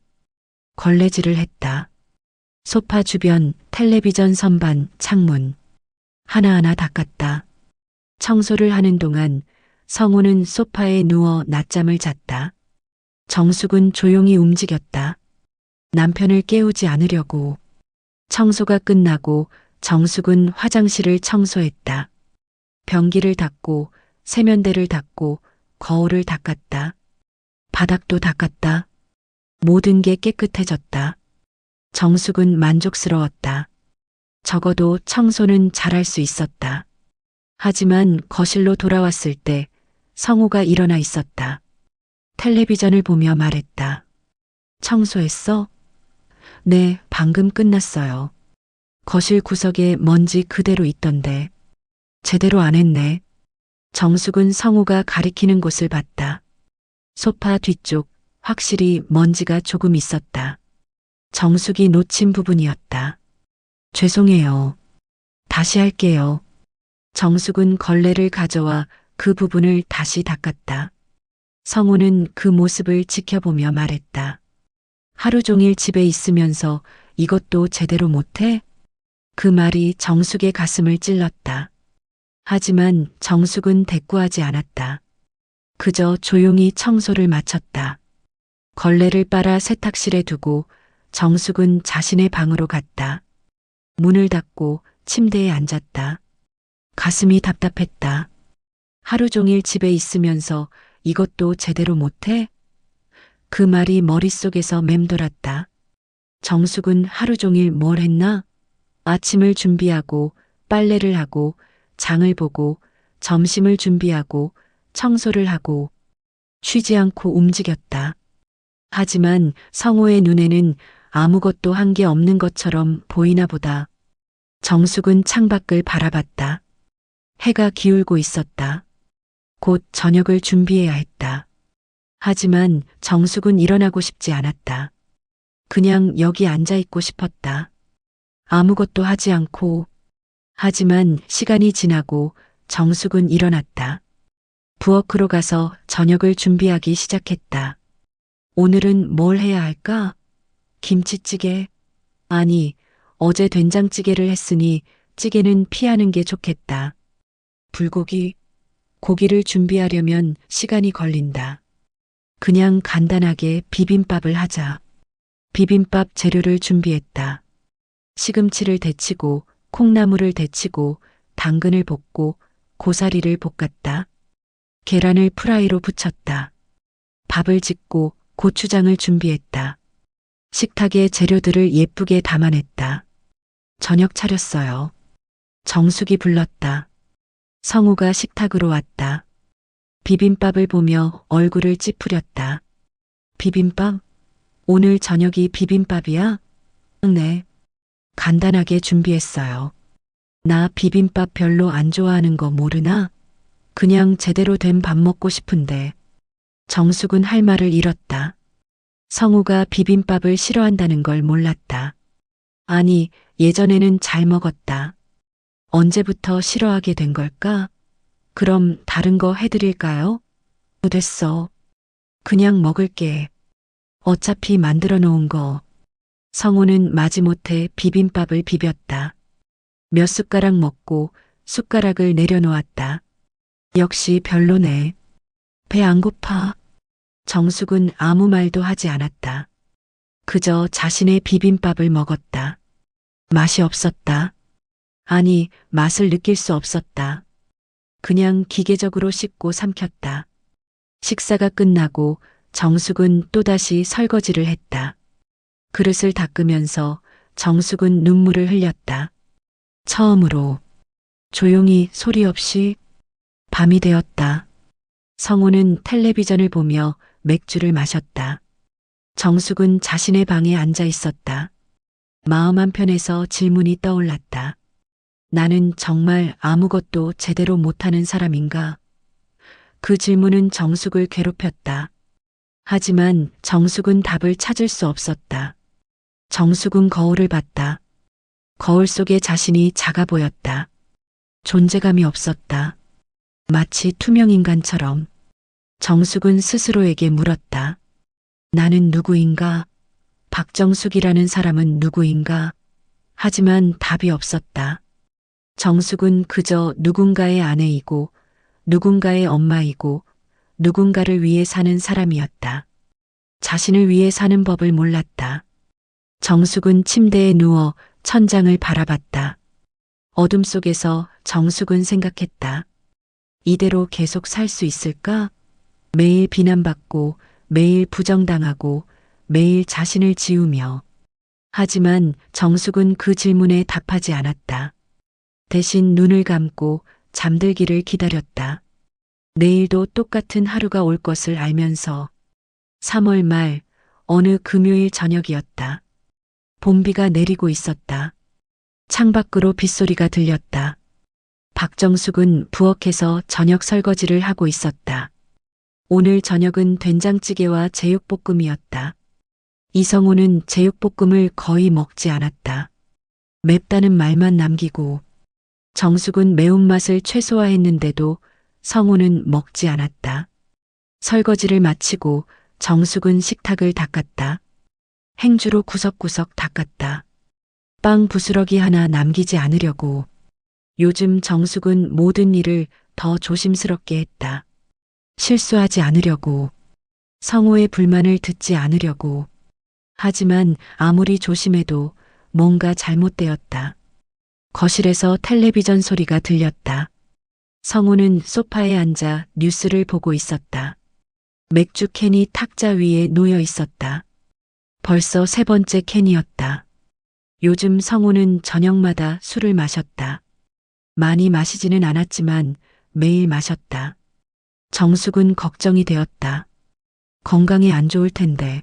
걸레질을 했다. 소파 주변, 텔레비전 선반, 창문. 하나하나 닦았다. 청소를 하는 동안 성우는 소파에 누워 낮잠을 잤다. 정숙은 조용히 움직였다. 남편을 깨우지 않으려고. 청소가 끝나고 정숙은 화장실을 청소했다. 변기를 닦고 세면대를 닦고 거울을 닦았다. 바닥도 닦았다. 모든 게 깨끗해졌다. 정숙은 만족스러웠다. 적어도 청소는 잘할 수 있었다. 하지만 거실로 돌아왔을 때 성우가 일어나 있었다. 텔레비전을 보며 말했다. 청소했어? 네, 방금 끝났어요. 거실 구석에 먼지 그대로 있던데. 제대로 안 했네. 정숙은 성우가 가리키는 곳을 봤다. 소파 뒤쪽, 확실히 먼지가 조금 있었다. 정숙이 놓친 부분이었다. 죄송해요. 다시 할게요. 정숙은 걸레를 가져와 그 부분을 다시 닦았다. 성우는 그 모습을 지켜보며 말했다. 하루 종일 집에 있으면서 이것도 제대로 못해? 그 말이 정숙의 가슴을 찔렀다. 하지만 정숙은 대꾸하지 않았다. 그저 조용히 청소를 마쳤다. 걸레를 빨아 세탁실에 두고 정숙은 자신의 방으로 갔다. 문을 닫고 침대에 앉았다. 가슴이 답답했다. 하루 종일 집에 있으면서 이것도 제대로 못해? 그 말이 머릿속에서 맴돌았다. 정숙은 하루 종일 뭘 했나? 아침을 준비하고 빨래를 하고 장을 보고 점심을 준비하고 청소를 하고 쉬지 않고 움직였다. 하지만 성호의 눈에는 아무것도 한 게 없는 것처럼 보이나 보다. 정숙은 창밖을 바라봤다. 해가 기울고 있었다. 곧 저녁을 준비해야 했다. 하지만 정숙은 일어나고 싶지 않았다. 그냥 여기 앉아 있고 싶었다. 아무것도 하지 않고. 하지만 시간이 지나고 정숙은 일어났다. 부엌으로 가서 저녁을 준비하기 시작했다. 오늘은 뭘 해야 할까? 김치찌개? 아니, 어제 된장찌개를 했으니 찌개는 피하는 게 좋겠다. 불고기? 고기를 준비하려면 시간이 걸린다. 그냥 간단하게 비빔밥을 하자. 비빔밥 재료를 준비했다. 시금치를 데치고 콩나물을 데치고 당근을 볶고 고사리를 볶았다. 계란을 프라이로 부쳤다. 밥을 짓고 고추장을 준비했다. 식탁에 재료들을 예쁘게 담아냈다. 저녁 차렸어요. 정숙이 불렀다. 성우가 식탁으로 왔다. 비빔밥을 보며 얼굴을 찌푸렸다. 비빔밥? 오늘 저녁이 비빔밥이야? 네. 간단하게 준비했어요. 나 비빔밥 별로 안 좋아하는 거 모르나? 그냥 제대로 된 밥 먹고 싶은데. 정숙은 할 말을 잃었다. 성우가 비빔밥을 싫어한다는 걸 몰랐다. 아니, 예전에는 잘 먹었다. 언제부터 싫어하게 된 걸까? 그럼 다른 거 해드릴까요? 됐어. 그냥 먹을게. 어차피 만들어 놓은 거. 성우는 마지못해 비빔밥을 비볐다. 몇 숟가락 먹고 숟가락을 내려놓았다. 역시 별로네. 배 안 고파. 정숙은 아무 말도 하지 않았다. 그저 자신의 비빔밥을 먹었다. 맛이 없었다. 아니, 맛을 느낄 수 없었다. 그냥 기계적으로 씹고 삼켰다. 식사가 끝나고 정숙은 또다시 설거지를 했다. 그릇을 닦으면서 정숙은 눈물을 흘렸다. 처음으로 조용히 소리 없이 밤이 되었다. 성우는 텔레비전을 보며 맥주를 마셨다. 정숙은 자신의 방에 앉아 있었다. 마음 한편에서 질문이 떠올랐다. 나는 정말 아무것도 제대로 못하는 사람인가? 그 질문은 정숙을 괴롭혔다. 하지만 정숙은 답을 찾을 수 없었다. 정숙은 거울을 봤다. 거울 속에 자신이 작아 보였다. 존재감이 없었다. 마치 투명 인간처럼. 정숙은 스스로에게 물었다. 나는 누구인가? 박정숙이라는 사람은 누구인가? 하지만 답이 없었다. 정숙은 그저 누군가의 아내이고 누군가의 엄마이고 누군가를 위해 사는 사람이었다. 자신을 위해 사는 법을 몰랐다. 정숙은 침대에 누워 천장을 바라봤다. 어둠 속에서 정숙은 생각했다. 이대로 계속 살 수 있을까? 매일 비난받고 매일 부정당하고 매일 자신을 지우며. 하지만 정숙은 그 질문에 답하지 않았다. 대신 눈을 감고 잠들기를 기다렸다. 내일도 똑같은 하루가 올 것을 알면서. 3월 말 어느 금요일 저녁이었다. 봄비가 내리고 있었다. 창밖으로 빗소리가 들렸다. 박정숙은 부엌에서 저녁 설거지를 하고 있었다. 오늘 저녁은 된장찌개와 제육볶음이었다. 이성우는 제육볶음을 거의 먹지 않았다. 맵다는 말만 남기고. 정숙은 매운맛을 최소화했는데도 성우는 먹지 않았다. 설거지를 마치고 정숙은 식탁을 닦았다. 행주로 구석구석 닦았다. 빵 부스러기 하나 남기지 않으려고. 요즘 정숙은 모든 일을 더 조심스럽게 했다. 실수하지 않으려고. 성우의 불만을 듣지 않으려고. 하지만 아무리 조심해도 뭔가 잘못되었다. 거실에서 텔레비전 소리가 들렸다. 성우는 소파에 앉아 뉴스를 보고 있었다. 맥주 캔이 탁자 위에 놓여 있었다. 벌써 3번째 캔이었다. 요즘 성우는 저녁마다 술을 마셨다. 많이 마시지는 않았지만 매일 마셨다. 정숙은 걱정이 되었다. 건강에 안 좋을 텐데.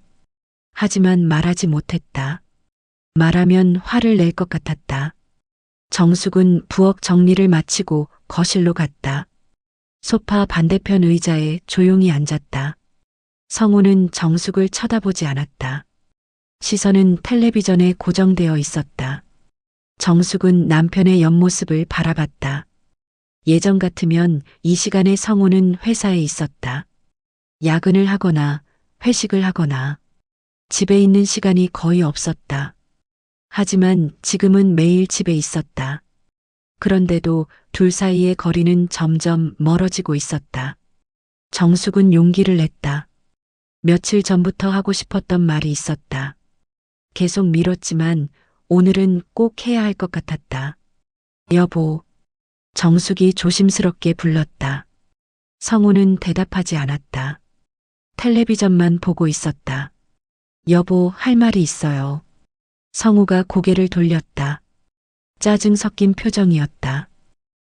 하지만 말하지 못했다. 말하면 화를 낼 것 같았다. 정숙은 부엌 정리를 마치고 거실로 갔다. 소파 반대편 의자에 조용히 앉았다. 성우는 정숙을 쳐다보지 않았다. 시선은 텔레비전에 고정되어 있었다. 정숙은 남편의 옆모습을 바라봤다. 예전 같으면 이 시간에 성우는 회사에 있었다. 야근을 하거나 회식을 하거나 집에 있는 시간이 거의 없었다. 하지만 지금은 매일 집에 있었다. 그런데도 둘 사이의 거리는 점점 멀어지고 있었다. 정숙은 용기를 냈다. 며칠 전부터 하고 싶었던 말이 있었다. 계속 미뤘지만 오늘은 꼭 해야 할 것 같았다. 여보. 정숙이 조심스럽게 불렀다. 성우는 대답하지 않았다. 텔레비전만 보고 있었다. 여보, 할 말이 있어요. 성우가 고개를 돌렸다. 짜증 섞인 표정이었다.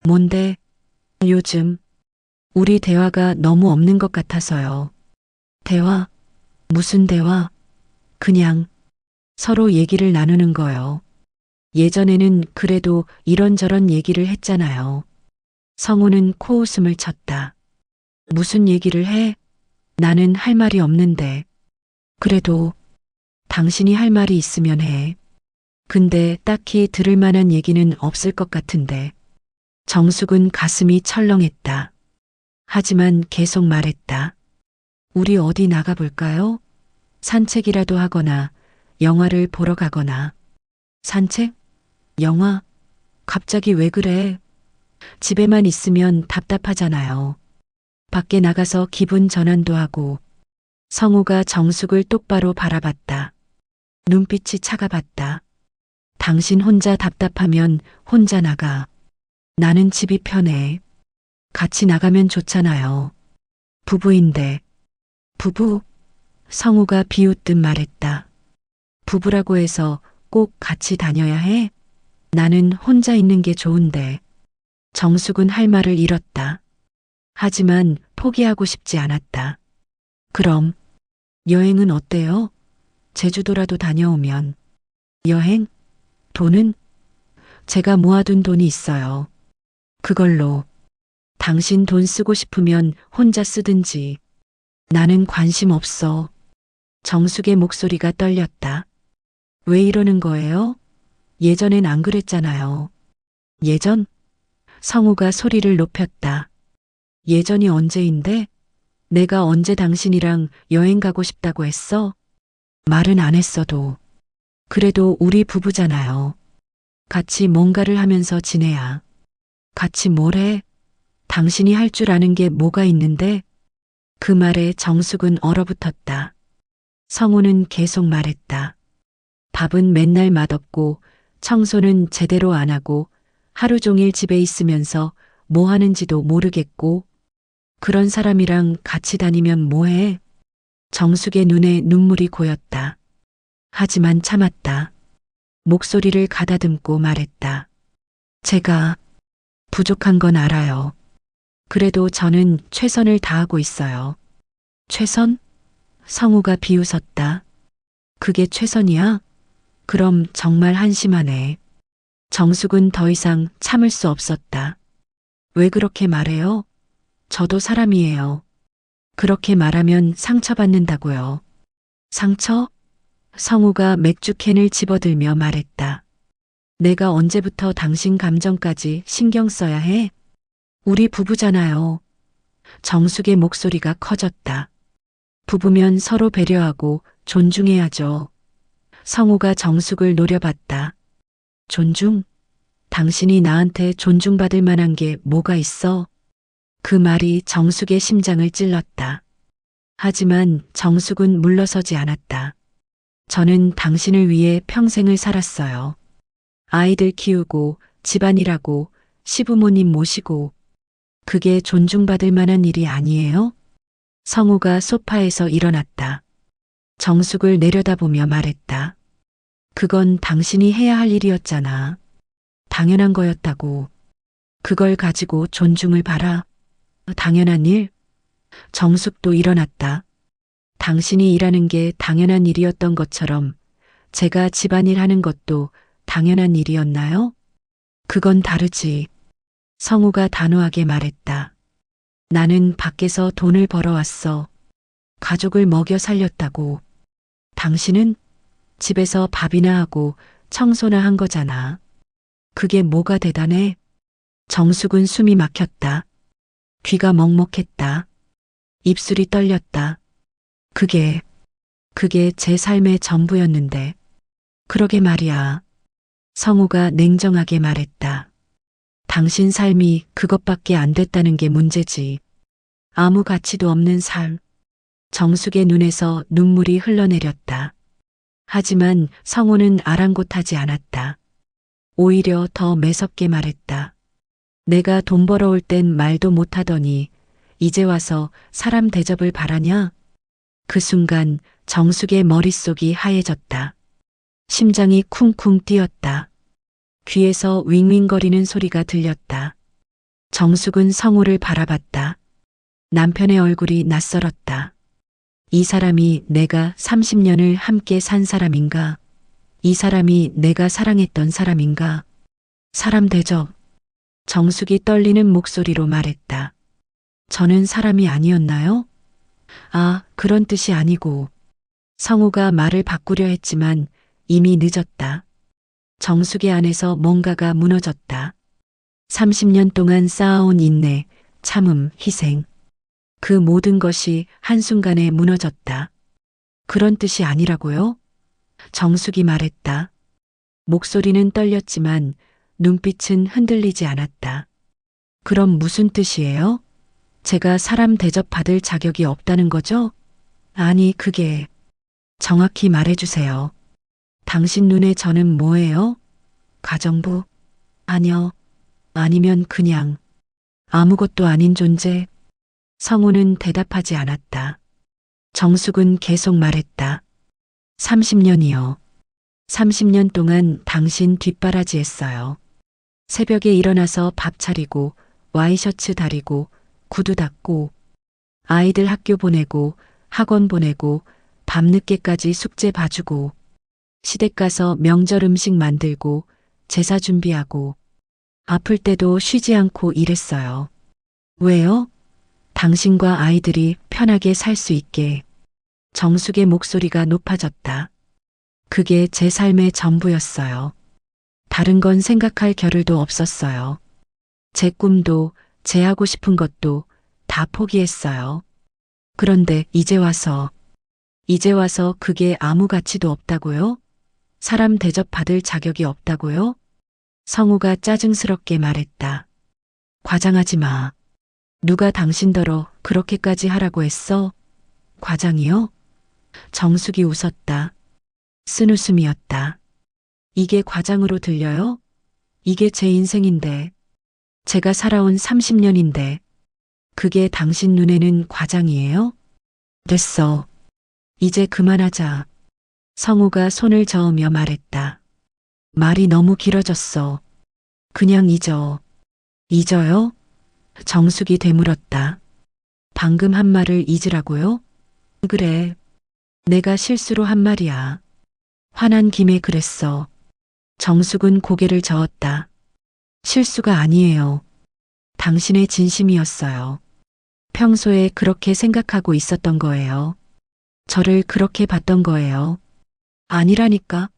뭔데? 요즘 우리 대화가 너무 없는 것 같아서요. 대화? 무슨 대화? 그냥 서로 얘기를 나누는 거요. 예전에는 그래도 이런저런 얘기를 했잖아요. 성우는 코웃음을 쳤다. 무슨 얘기를 해? 나는 할 말이 없는데. 그래도 당신이 할 말이 있으면 해. 근데 딱히 들을 만한 얘기는 없을 것 같은데. 정숙은 가슴이 철렁했다. 하지만 계속 말했다. 우리 어디 나가볼까요? 산책이라도 하거나 영화를 보러 가거나. 산책? 영화? 갑자기 왜 그래? 집에만 있으면 답답하잖아요. 밖에 나가서 기분 전환도 하고. 성우가 정숙을 똑바로 바라봤다. 눈빛이 차가봤다. 당신 혼자 답답하면 혼자 나가. 나는 집이 편해. 같이 나가면 좋잖아요. 부부인데. 부부? 성우가 비웃듯 말했다. 부부라고 해서 꼭 같이 다녀야 해? 나는 혼자 있는 게 좋은데. 정숙은 할 말을 잃었다. 하지만 포기하고 싶지 않았다. 그럼 여행은 어때요? 제주도라도 다녀오면. 여행? 돈은? 제가 모아둔 돈이 있어요. 그걸로 당신 돈 쓰고 싶으면 혼자 쓰든지. 나는 관심 없어. 정숙의 목소리가 떨렸다. 왜 이러는 거예요? 예전엔 안 그랬잖아요. 예전? 성우가 소리를 높였다. 예전이 언제인데? 내가 언제 당신이랑 여행 가고 싶다고 했어? 말은 안 했어도. 그래도 우리 부부잖아요. 같이 뭔가를 하면서 지내야. 같이 뭘 해? 당신이 할 줄 아는 게 뭐가 있는데? 그 말에 정숙은 얼어붙었다. 성우는 계속 말했다. 밥은 맨날 맛없고 청소는 제대로 안 하고 하루 종일 집에 있으면서 뭐 하는지도 모르겠고 그런 사람이랑 같이 다니면 뭐해? 정숙의 눈에 눈물이 고였다. 하지만 참았다. 목소리를 가다듬고 말했다. 제가 부족한 건 알아요. 그래도 저는 최선을 다하고 있어요. 최선? 성우가 비웃었다. 그게 최선이야? 그럼 정말 한심하네. 정숙은 더 이상 참을 수 없었다. 왜 그렇게 말해요? 저도 사람이에요. 그렇게 말하면 상처받는다고요. 상처? 성우가 맥주캔을 집어들며 말했다. 내가 언제부터 당신 감정까지 신경 써야 해? 우리 부부잖아요. 정숙의 목소리가 커졌다. 부부면 서로 배려하고 존중해야죠. 성우가 정숙을 노려봤다. 존중? 당신이 나한테 존중받을 만한 게 뭐가 있어? 그 말이 정숙의 심장을 찔렀다. 하지만 정숙은 물러서지 않았다. 저는 당신을 위해 평생을 살았어요. 아이들 키우고 집안일하고 시부모님 모시고 그게 존중받을 만한 일이 아니에요? 성우가 소파에서 일어났다. 정숙을 내려다보며 말했다. 그건 당신이 해야 할 일이었잖아. 당연한 거였다고. 그걸 가지고 존중을 바라. 당연한 일? 정숙도 일어났다. 당신이 일하는 게 당연한 일이었던 것처럼 제가 집안일 하는 것도 당연한 일이었나요? 그건 다르지. 성우가 단호하게 말했다. 나는 밖에서 돈을 벌어왔어. 가족을 먹여 살렸다고. 당신은 집에서 밥이나 하고 청소나 한 거잖아. 그게 뭐가 대단해? 정숙은 숨이 막혔다. 귀가 먹먹했다. 입술이 떨렸다. 그게 제 삶의 전부였는데. 그러게 말이야. 성우가 냉정하게 말했다. 당신 삶이 그것밖에 안 됐다는 게 문제지. 아무 가치도 없는 삶. 정숙의 눈에서 눈물이 흘러내렸다. 하지만 성우는 아랑곳하지 않았다. 오히려 더 매섭게 말했다. 내가 돈 벌어올 땐 말도 못하더니 이제 와서 사람 대접을 바라냐? 그 순간 정숙의 머릿속이 하얘졌다. 심장이 쿵쿵 뛰었다. 귀에서 윙윙거리는 소리가 들렸다. 정숙은 성우를 바라봤다. 남편의 얼굴이 낯설었다. 이 사람이 내가 30년을 함께 산 사람인가? 이 사람이 내가 사랑했던 사람인가? 사람 대접. 정숙이 떨리는 목소리로 말했다. 저는 사람이 아니었나요? 아, 그런 뜻이 아니고. 성우가 말을 바꾸려 했지만 이미 늦었다. 정숙의 안에서 뭔가가 무너졌다. 30년 동안 쌓아온 인내, 참음, 희생. 그 모든 것이 한순간에 무너졌다. 그런 뜻이 아니라고요? 정숙이 말했다. 목소리는 떨렸지만 눈빛은 흔들리지 않았다. 그럼 무슨 뜻이에요? 제가 사람 대접받을 자격이 없다는 거죠? 아니, 그게 정확히 말해주세요. 당신 눈에 저는 뭐예요? 가정부? 아니요. 아니면 그냥 아무것도 아닌 존재. 성우는 대답하지 않았다. 정숙은 계속 말했다. 30년이요. 30년 동안 당신 뒷바라지 했어요. 새벽에 일어나서 밥 차리고, 와이셔츠 다리고, 구두 닦고, 아이들 학교 보내고, 학원 보내고, 밤늦게까지 숙제 봐주고, 시댁 가서 명절 음식 만들고, 제사 준비하고, 아플 때도 쉬지 않고 일했어요. 왜요? 당신과 아이들이 편하게 살 수 있게. 정숙의 목소리가 높아졌다. 그게 제 삶의 전부였어요. 다른 건 생각할 겨를도 없었어요. 제 꿈도, 제 하고 싶은 것도 다 포기했어요. 그런데 이제 와서 그게 아무 가치도 없다고요? 사람 대접받을 자격이 없다고요? 성우가 짜증스럽게 말했다. 과장하지 마. 누가 당신더러 그렇게까지 하라고 했어? 과장이요? 정숙이 웃었다. 쓴웃음이었다. 이게 과장으로 들려요? 이게 제 인생인데. 제가 살아온 30년인데. 그게 당신 눈에는 과장이에요? 됐어. 이제 그만하자. 성우가 손을 저으며 말했다. 말이 너무 길어졌어. 그냥 잊어. 잊어요? 정숙이 되물었다. 방금 한 말을 잊으라고요? 그래. 내가 실수로 한 말이야. 화난 김에 그랬어. 정숙은 고개를 저었다. 실수가 아니에요. 당신의 진심이었어요. 평소에 그렇게 생각하고 있었던 거예요. 저를 그렇게 봤던 거예요. 아니라니까.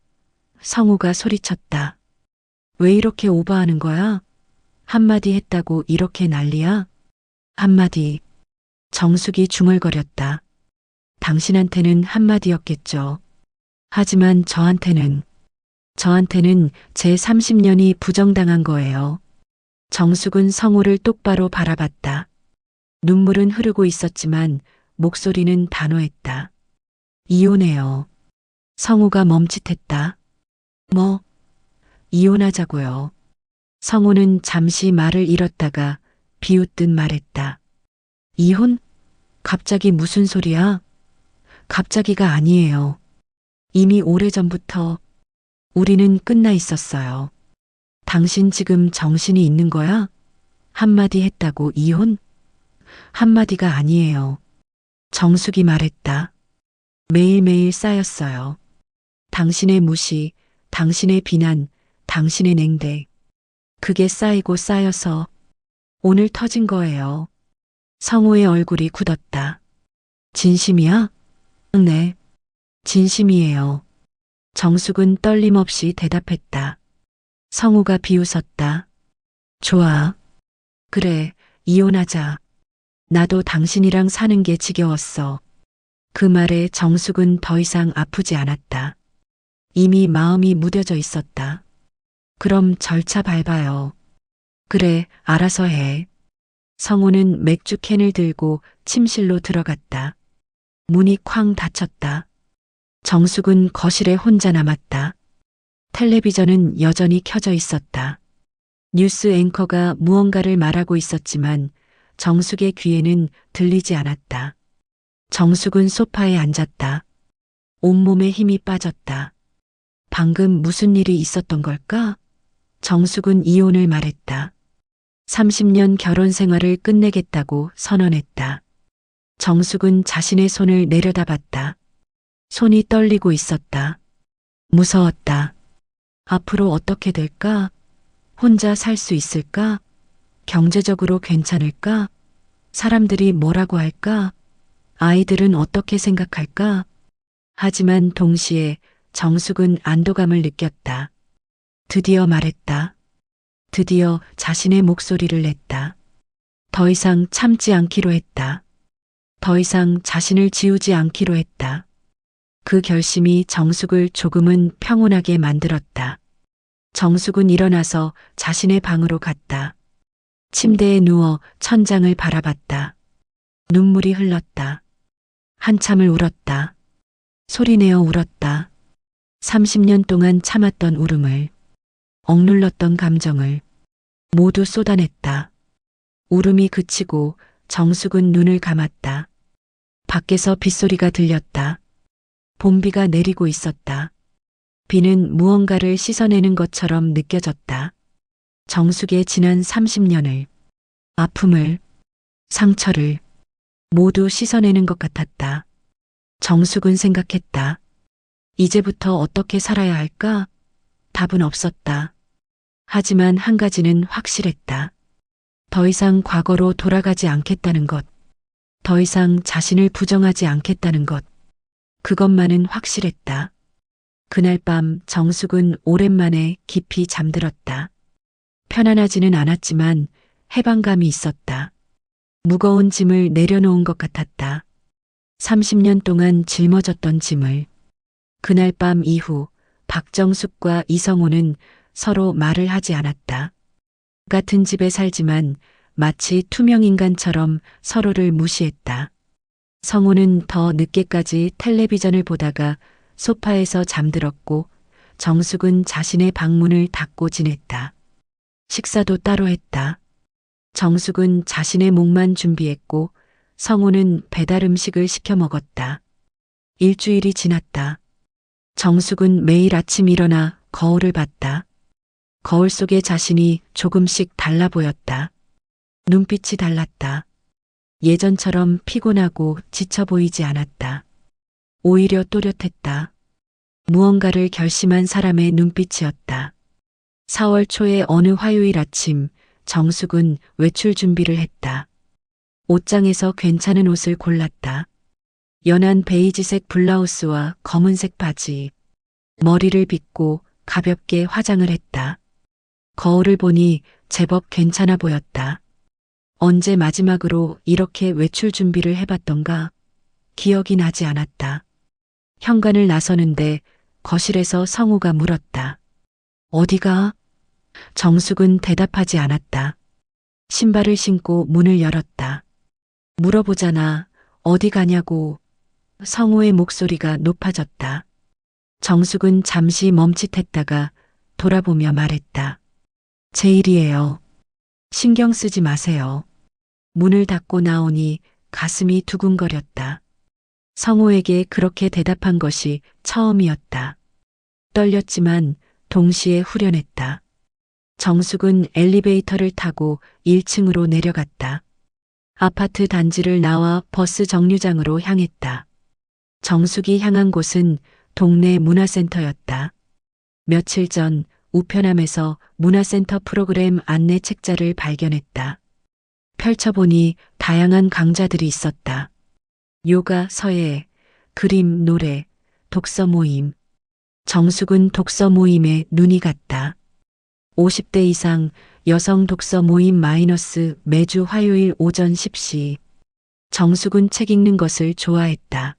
성우가 소리쳤다. 왜 이렇게 오버하는 거야? 한마디 했다고 이렇게 난리야? 한마디. 정숙이 중얼거렸다. 당신한테는 한마디였겠죠. 하지만 저한테는 제 30년이 부정당한 거예요. 정숙은 성우를 똑바로 바라봤다. 눈물은 흐르고 있었지만 목소리는 단호했다. 이혼해요. 성우가 멈칫했다. 뭐? 이혼하자고요. 성우는 잠시 말을 잃었다가 비웃듯 말했다. 이혼? 갑자기 무슨 소리야? 갑자기가 아니에요. 이미 오래전부터 우리는 끝나 있었어요. 당신 지금 정신이 있는 거야? 한마디 했다고 이혼? 한마디가 아니에요. 정숙이 말했다. 매일매일 쌓였어요. 당신의 무시, 당신의 비난, 당신의 냉대. 그게 쌓이고 쌓여서 오늘 터진 거예요. 성우의 얼굴이 굳었다. 진심이야? 네. 진심이에요. 정숙은 떨림없이 대답했다. 성우가 비웃었다. 좋아. 그래, 이혼하자. 나도 당신이랑 사는 게 지겨웠어. 그 말에 정숙은 더 이상 아프지 않았다. 이미 마음이 무뎌져 있었다. 그럼 절차 밟아요. 그래, 알아서 해. 성우는 맥주 캔을 들고 침실로 들어갔다. 문이 쾅 닫혔다. 정숙은 거실에 혼자 남았다. 텔레비전은 여전히 켜져 있었다. 뉴스 앵커가 무언가를 말하고 있었지만 정숙의 귀에는 들리지 않았다. 정숙은 소파에 앉았다. 온몸에 힘이 빠졌다. 방금 무슨 일이 있었던 걸까? 정숙은 이혼을 말했다. 30년 결혼 생활을 끝내겠다고 선언했다. 정숙은 자신의 손을 내려다봤다. 손이 떨리고 있었다. 무서웠다. 앞으로 어떻게 될까? 혼자 살 수 있을까? 경제적으로 괜찮을까? 사람들이 뭐라고 할까? 아이들은 어떻게 생각할까? 하지만 동시에 정숙은 안도감을 느꼈다. 드디어 말했다. 드디어 자신의 목소리를 냈다. 더 이상 참지 않기로 했다. 더 이상 자신을 지우지 않기로 했다. 그 결심이 정숙을 조금은 평온하게 만들었다. 정숙은 일어나서 자신의 방으로 갔다. 침대에 누워 천장을 바라봤다. 눈물이 흘렀다. 한참을 울었다. 소리내어 울었다. 30년 동안 참았던 울음을, 억눌렀던 감정을 모두 쏟아냈다. 울음이 그치고 정숙은 눈을 감았다. 밖에서 빗소리가 들렸다. 봄비가 내리고 있었다. 비는 무언가를 씻어내는 것처럼 느껴졌다. 정숙의 지난 30년을, 아픔을, 상처를 모두 씻어내는 것 같았다. 정숙은 생각했다. 이제부터 어떻게 살아야 할까? 답은 없었다. 하지만 한 가지는 확실했다. 더 이상 과거로 돌아가지 않겠다는 것. 더 이상 자신을 부정하지 않겠다는 것. 그것만은 확실했다. 그날 밤 정숙은 오랜만에 깊이 잠들었다. 편안하지는 않았지만 해방감이 있었다. 무거운 짐을 내려놓은 것 같았다. 30년 동안 짊어졌던 짐을. 그날 밤 이후 박정숙과 이성호는 서로 말을 하지 않았다. 같은 집에 살지만 마치 투명인간처럼 서로를 무시했다. 성호는 더 늦게까지 텔레비전을 보다가 소파에서 잠들었고 정숙은 자신의 방문을 닫고 지냈다. 식사도 따로 했다. 정숙은 자신의 몫만 준비했고 성호는 배달 음식을 시켜 먹었다. 일주일이 지났다. 정숙은 매일 아침 일어나 거울을 봤다. 거울 속의 자신이 조금씩 달라 보였다. 눈빛이 달랐다. 예전처럼 피곤하고 지쳐 보이지 않았다. 오히려 또렷했다. 무언가를 결심한 사람의 눈빛이었다. 4월 초의 어느 화요일 아침, 정숙은 외출 준비를 했다. 옷장에서 괜찮은 옷을 골랐다. 연한 베이지색 블라우스와 검은색 바지. 머리를 빗고 가볍게 화장을 했다. 거울을 보니 제법 괜찮아 보였다. 언제 마지막으로 이렇게 외출 준비를 해봤던가? 기억이 나지 않았다. 현관을 나서는데 거실에서 성우가 물었다. 어디가? 정숙은 대답하지 않았다. 신발을 신고 문을 열었다. 물어보잖아. 어디 가냐고. 성우의 목소리가 높아졌다. 정숙은 잠시 멈칫했다가 돌아보며 말했다. 제 일이에요. 신경 쓰지 마세요. 문을 닫고 나오니 가슴이 두근거렸다. 성우에게 그렇게 대답한 것이 처음이었다. 떨렸지만 동시에 후련했다. 정숙은 엘리베이터를 타고 1층으로 내려갔다. 아파트 단지를 나와 버스 정류장으로 향했다. 정숙이 향한 곳은 동네 문화센터였다. 며칠 전 우편함에서 문화센터 프로그램 안내 책자를 발견했다. 펼쳐보니 다양한 강좌들이 있었다. 요가, 서예, 그림, 노래, 독서 모임. 정숙은 독서 모임에 눈이 갔다. 50대 이상 여성 독서 모임 마이너스 매주 화요일 오전 10시. 정숙은 책 읽는 것을 좋아했다.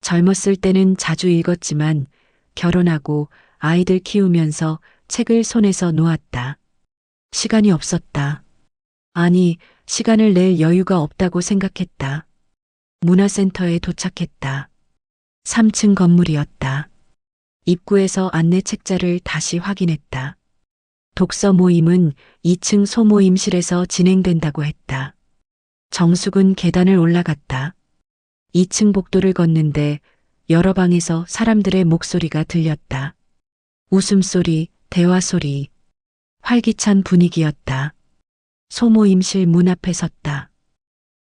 젊었을 때는 자주 읽었지만 결혼하고 아이들 키우면서 책을 손에서 놓았다. 시간이 없었다. 아니, 시간을 낼 여유가 없다고 생각했다. 문화센터에 도착했다. 3층 건물이었다. 입구에서 안내 책자를 다시 확인했다. 독서 모임은 2층 소모임실에서 진행된다고 했다. 정숙은 계단을 올라갔다. 2층 복도를 걷는데 여러 방에서 사람들의 목소리가 들렸다. 웃음소리, 대화소리. 활기찬 분위기였다. 소모임실 문 앞에 섰다.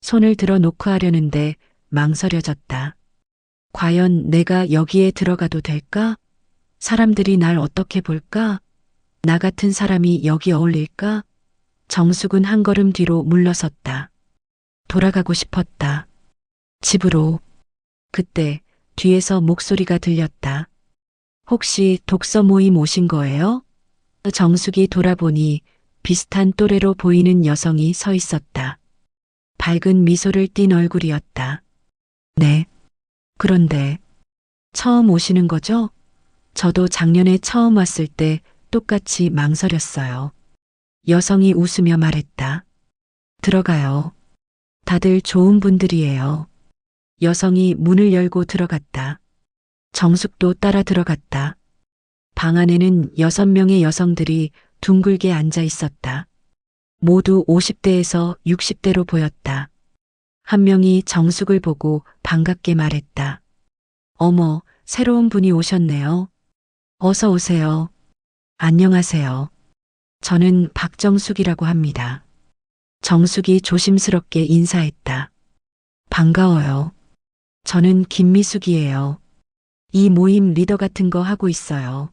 손을 들어 놓고 하려는데 망설여졌다. 과연 내가 여기에 들어가도 될까? 사람들이 날 어떻게 볼까? 나 같은 사람이 여기 어울릴까? 정숙은 한 걸음 뒤로 물러섰다. 돌아가고 싶었다. 집으로. 그때 뒤에서 목소리가 들렸다. 혹시 독서 모임 오신 거예요? 정숙이 돌아보니 비슷한 또래로 보이는 여성이 서 있었다. 밝은 미소를 띤 얼굴이었다. 네. 그런데 처음 오시는 거죠? 저도 작년에 처음 왔을 때 똑같이 망설였어요. 여성이 웃으며 말했다. 들어가요. 다들 좋은 분들이에요. 여성이 문을 열고 들어갔다. 정숙도 따라 들어갔다. 방 안에는 6명의 여성들이 둥글게 앉아 있었다. 모두 50대에서 60대로 보였다. 한 명이 정숙을 보고 반갑게 말했다. 어머, 새로운 분이 오셨네요. 어서 오세요. 안녕하세요. 저는 박정숙이라고 합니다. 정숙이 조심스럽게 인사했다. 반가워요. 저는 김미숙이에요. 이 모임 리더 같은 거 하고 있어요.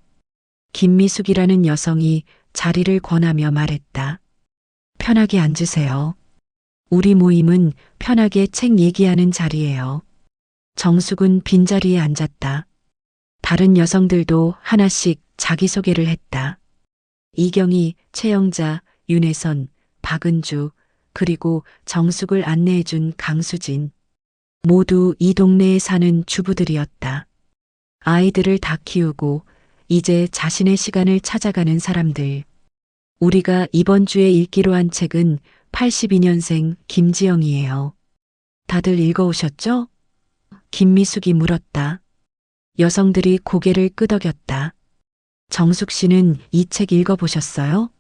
김미숙이라는 여성이 자리를 권하며 말했다. 편하게 앉으세요. 우리 모임은 편하게 책 얘기하는 자리예요. 정숙은 빈자리에 앉았다. 다른 여성들도 하나씩 자기소개를 했다. 이경희, 최영자, 윤혜선, 박은주, 그리고 정숙을 안내해준 강수진. 모두 이 동네에 사는 주부들이었다. 아이들을 다 키우고 이제 자신의 시간을 찾아가는 사람들. 우리가 이번 주에 읽기로 한 책은 82년생 김지영이에요. 다들 읽어오셨죠? 김미숙이 물었다. 여성들이 고개를 끄덕였다. 정숙 씨는 이 책 읽어보셨어요?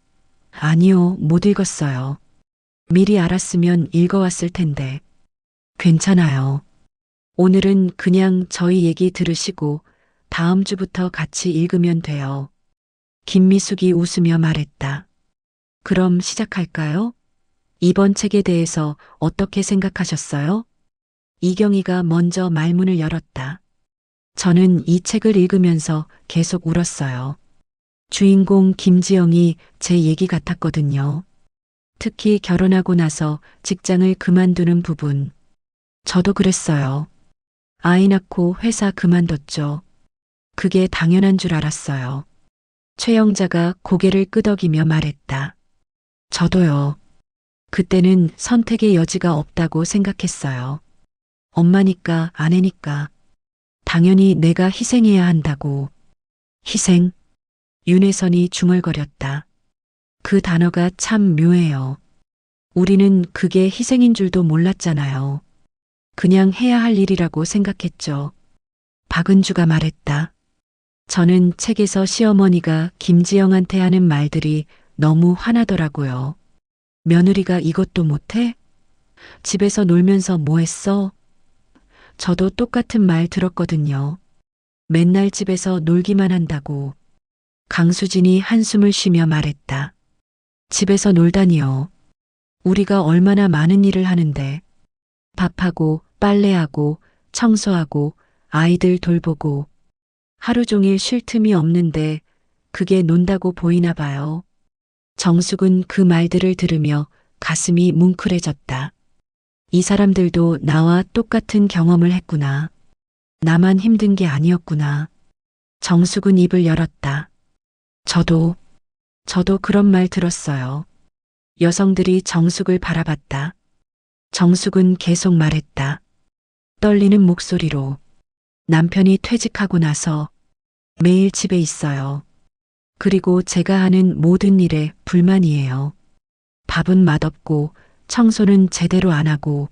아니요, 못 읽었어요. 미리 알았으면 읽어왔을 텐데. 괜찮아요. 오늘은 그냥 저희 얘기 들으시고 다음 주부터 같이 읽으면 돼요. 김미숙이 웃으며 말했다. 그럼 시작할까요? 이번 책에 대해서 어떻게 생각하셨어요? 이경희가 먼저 말문을 열었다. 저는 이 책을 읽으면서 계속 울었어요. 주인공 김지영이 제 얘기 같았거든요. 특히 결혼하고 나서 직장을 그만두는 부분. 저도 그랬어요. 아이 낳고 회사 그만뒀죠. 그게 당연한 줄 알았어요. 최영자가 고개를 끄덕이며 말했다. 저도요. 그때는 선택의 여지가 없다고 생각했어요. 엄마니까 아내니까. 당연히 내가 희생해야 한다고. 희생? 윤혜선이 중얼거렸다. 그 단어가 참 묘해요. 우리는 그게 희생인 줄도 몰랐잖아요. 그냥 해야 할 일이라고 생각했죠. 박은주가 말했다. 저는 책에서 시어머니가 김지영한테 하는 말들이 너무 화나더라고요. 며느리가 이것도 못해? 집에서 놀면서 뭐 했어? 저도 똑같은 말 들었거든요. 맨날 집에서 놀기만 한다고. 강수진이 한숨을 쉬며 말했다. 집에서 놀다니요. 우리가 얼마나 많은 일을 하는데. 밥하고 빨래하고 청소하고 아이들 돌보고 하루 종일 쉴 틈이 없는데 그게 논다고 보이나 봐요. 정숙은 그 말들을 들으며 가슴이 뭉클해졌다. 이 사람들도 나와 똑같은 경험을 했구나. 나만 힘든 게 아니었구나. 정숙은 입을 열었다. 저도 그런 말 들었어요. 여성들이 정숙을 바라봤다. 정숙은 계속 말했다. 떨리는 목소리로. 남편이 퇴직하고 나서 매일 집에 있어요. 그리고 제가 하는 모든 일에 불만이에요. 밥은 맛없고 청소는 제대로 안 하고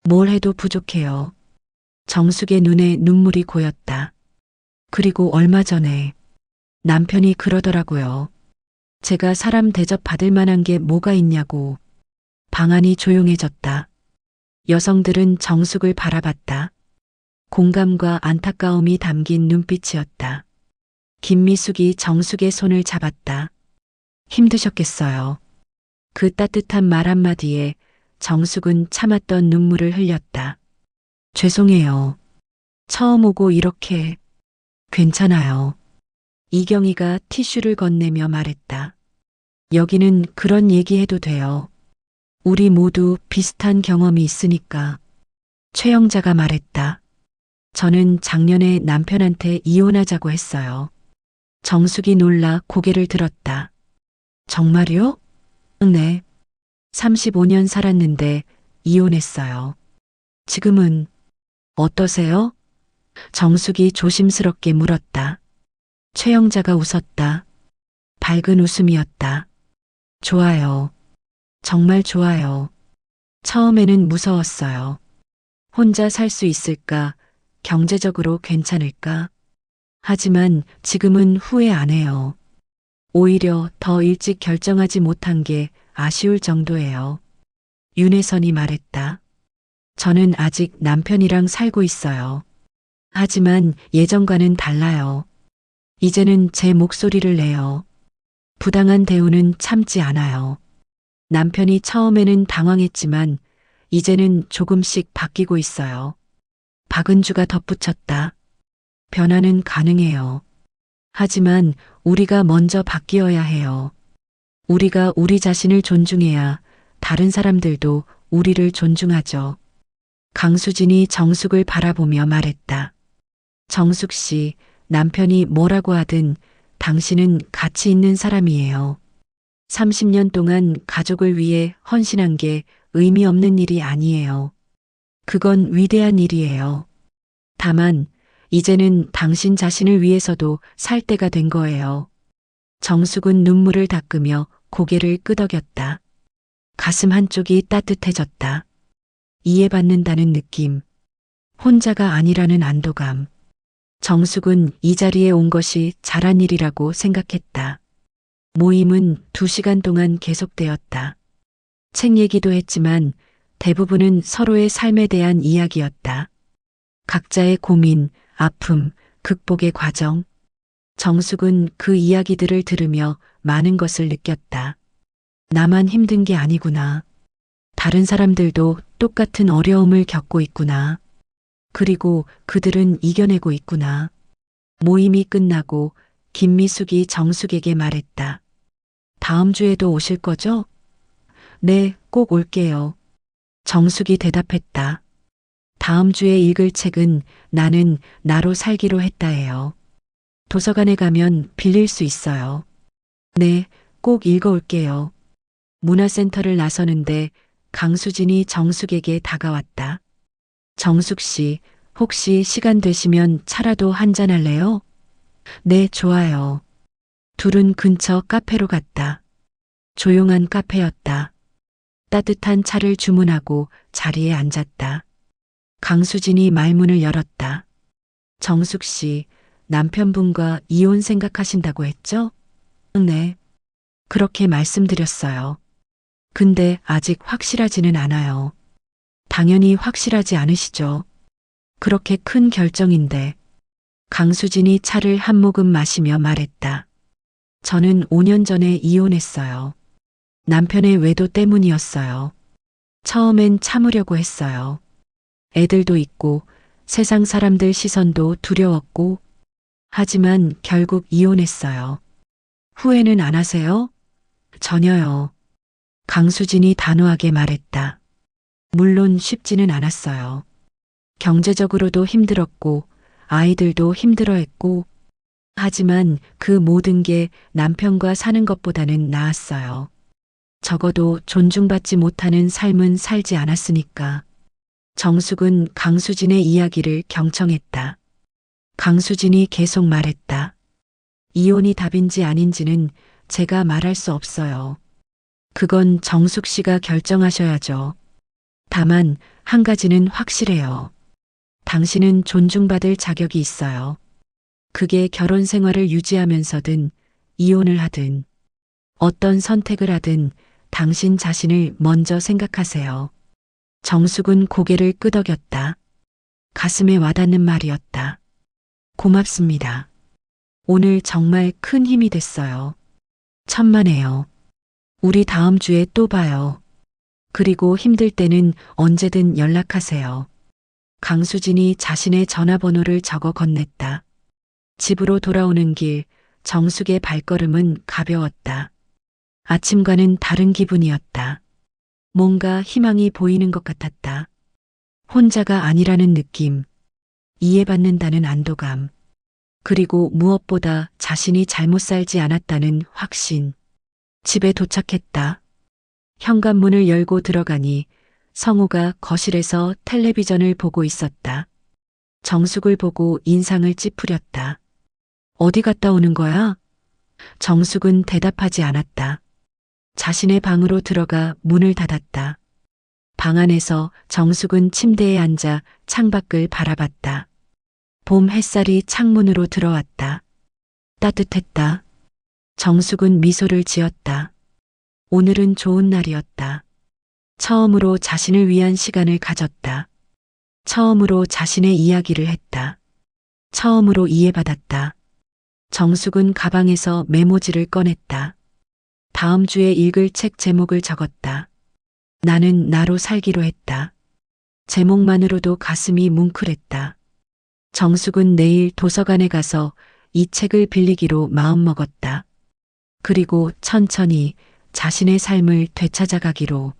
뭘 해도 부족해요. 정숙의 눈에 눈물이 고였다. 그리고 얼마 전에 남편이 그러더라고요. 제가 사람 대접 받을 만한 게 뭐가 있냐고. 방안이 조용해졌다. 여성들은 정숙을 바라봤다. 공감과 안타까움이 담긴 눈빛이었다. 김미숙이 정숙의 손을 잡았다. 힘드셨겠어요. 그 따뜻한 말 한마디에 정숙은 참았던 눈물을 흘렸다. 죄송해요. 처음 오고 이렇게. 괜찮아요. 이경희가 티슈를 건네며 말했다. 여기는 그런 얘기해도 돼요. 우리 모두 비슷한 경험이 있으니까. 최영자가 말했다. 저는 작년에 남편한테 이혼하자고 했어요. 정숙이 놀라 고개를 들었다. 정말요? 네. 35년 살았는데 이혼했어요. 지금은 어떠세요? 정숙이 조심스럽게 물었다. 최영자가 웃었다. 밝은 웃음이었다. 좋아요. 정말 좋아요. 처음에는 무서웠어요. 혼자 살 수 있을까? 경제적으로 괜찮을까? 하지만 지금은 후회 안 해요. 오히려 더 일찍 결정하지 못한 게 아쉬울 정도예요. 윤혜선이 말했다. 저는 아직 남편이랑 살고 있어요. 하지만 예전과는 달라요. 이제는 제 목소리를 내요. 부당한 대우는 참지 않아요. 남편이 처음에는 당황했지만 이제는 조금씩 바뀌고 있어요. 박은주가 덧붙였다. 변화는 가능해요. 하지만 우리가 먼저 바뀌어야 해요. 우리가 우리 자신을 존중해야 다른 사람들도 우리를 존중하죠. 강수진이 정숙을 바라보며 말했다. 정숙 씨, 남편이 뭐라고 하든 당신은 가치 있는 사람이에요. 30년 동안 가족을 위해 헌신한 게 의미 없는 일이 아니에요. 그건 위대한 일이에요. 다만, 이제는 당신 자신을 위해서도 살 때가 된 거예요. 정숙은 눈물을 닦으며 고개를 끄덕였다. 가슴 한쪽이 따뜻해졌다. 이해받는다는 느낌. 혼자가 아니라는 안도감. 정숙은 이 자리에 온 것이 잘한 일이라고 생각했다. 모임은 2시간 동안 계속되었다. 책 얘기도 했지만 대부분은 서로의 삶에 대한 이야기였다. 각자의 고민, 아픔, 극복의 과정. 정숙은 그 이야기들을 들으며 많은 것을 느꼈다. 나만 힘든 게 아니구나. 다른 사람들도 똑같은 어려움을 겪고 있구나. 그리고 그들은 이겨내고 있구나. 모임이 끝나고 김미숙이 정숙에게 말했다. 다음 주에도 오실 거죠? 네, 꼭 올게요. 정숙이 대답했다. 다음 주에 읽을 책은 나는 나로 살기로 했다예요. 도서관에 가면 빌릴 수 있어요. 네, 꼭 읽어올게요. 문화센터를 나서는데 강수진이 정숙에게 다가왔다. 정숙 씨, 혹시 시간 되시면 차라도 한잔 할래요? 네, 좋아요. 둘은 근처 카페로 갔다. 조용한 카페였다. 따뜻한 차를 주문하고 자리에 앉았다. 강수진이 말문을 열었다. 정숙 씨, 남편분과 이혼 생각하신다고 했죠? 네. 그렇게 말씀드렸어요. 근데 아직 확실하지는 않아요. 당연히 확실하지 않으시죠. 그렇게 큰 결정인데. 강수진이 차를 한 모금 마시며 말했다. 저는 5년 전에 이혼했어요. 남편의 외도 때문이었어요. 처음엔 참으려고 했어요. 애들도 있고 세상 사람들 시선도 두려웠고 하지만 결국 이혼했어요. 후회는 안 하세요? 전혀요. 강수진이 단호하게 말했다. 물론 쉽지는 않았어요. 경제적으로도 힘들었고 아이들도 힘들어했고 하지만 그 모든 게 남편과 사는 것보다는 나았어요. 적어도 존중받지 못하는 삶은 살지 않았으니까. 정숙은 강수진의 이야기를 경청했다. 강수진이 계속 말했다. 이혼이 답인지 아닌지는 제가 말할 수 없어요. 그건 정숙 씨가 결정하셔야죠. 다만 한 가지는 확실해요. 당신은 존중받을 자격이 있어요. 그게 결혼 생활을 유지하면서든 이혼을 하든 어떤 선택을 하든 당신 자신을 먼저 생각하세요. 정숙은 고개를 끄덕였다. 가슴에 와닿는 말이었다. 고맙습니다. 오늘 정말 큰 힘이 됐어요. 천만에요. 우리 다음 주에 또 봐요. 그리고 힘들 때는 언제든 연락하세요. 강수진이 자신의 전화번호를 적어 건넸다. 집으로 돌아오는 길, 정숙의 발걸음은 가벼웠다. 아침과는 다른 기분이었다. 뭔가 희망이 보이는 것 같았다. 혼자가 아니라는 느낌, 이해받는다는 안도감, 그리고 무엇보다 자신이 잘못 살지 않았다는 확신. 집에 도착했다. 현관문을 열고 들어가니 성우가 거실에서 텔레비전을 보고 있었다. 정숙을 보고 인상을 찌푸렸다. 어디 갔다 오는 거야? 정숙은 대답하지 않았다. 자신의 방으로 들어가 문을 닫았다. 방 안에서 정숙은 침대에 앉아 창밖을 바라봤다. 봄 햇살이 창문으로 들어왔다. 따뜻했다. 정숙은 미소를 지었다. 오늘은 좋은 날이었다. 처음으로 자신을 위한 시간을 가졌다. 처음으로 자신의 이야기를 했다. 처음으로 이해받았다. 정숙은 가방에서 메모지를 꺼냈다. 다음 주에 읽을 책 제목을 적었다. 나는 나로 살기로 했다. 제목만으로도 가슴이 뭉클했다. 정숙은 내일 도서관에 가서 이 책을 빌리기로 마음먹었다. 그리고 천천히 자신의 삶을 되찾아가기로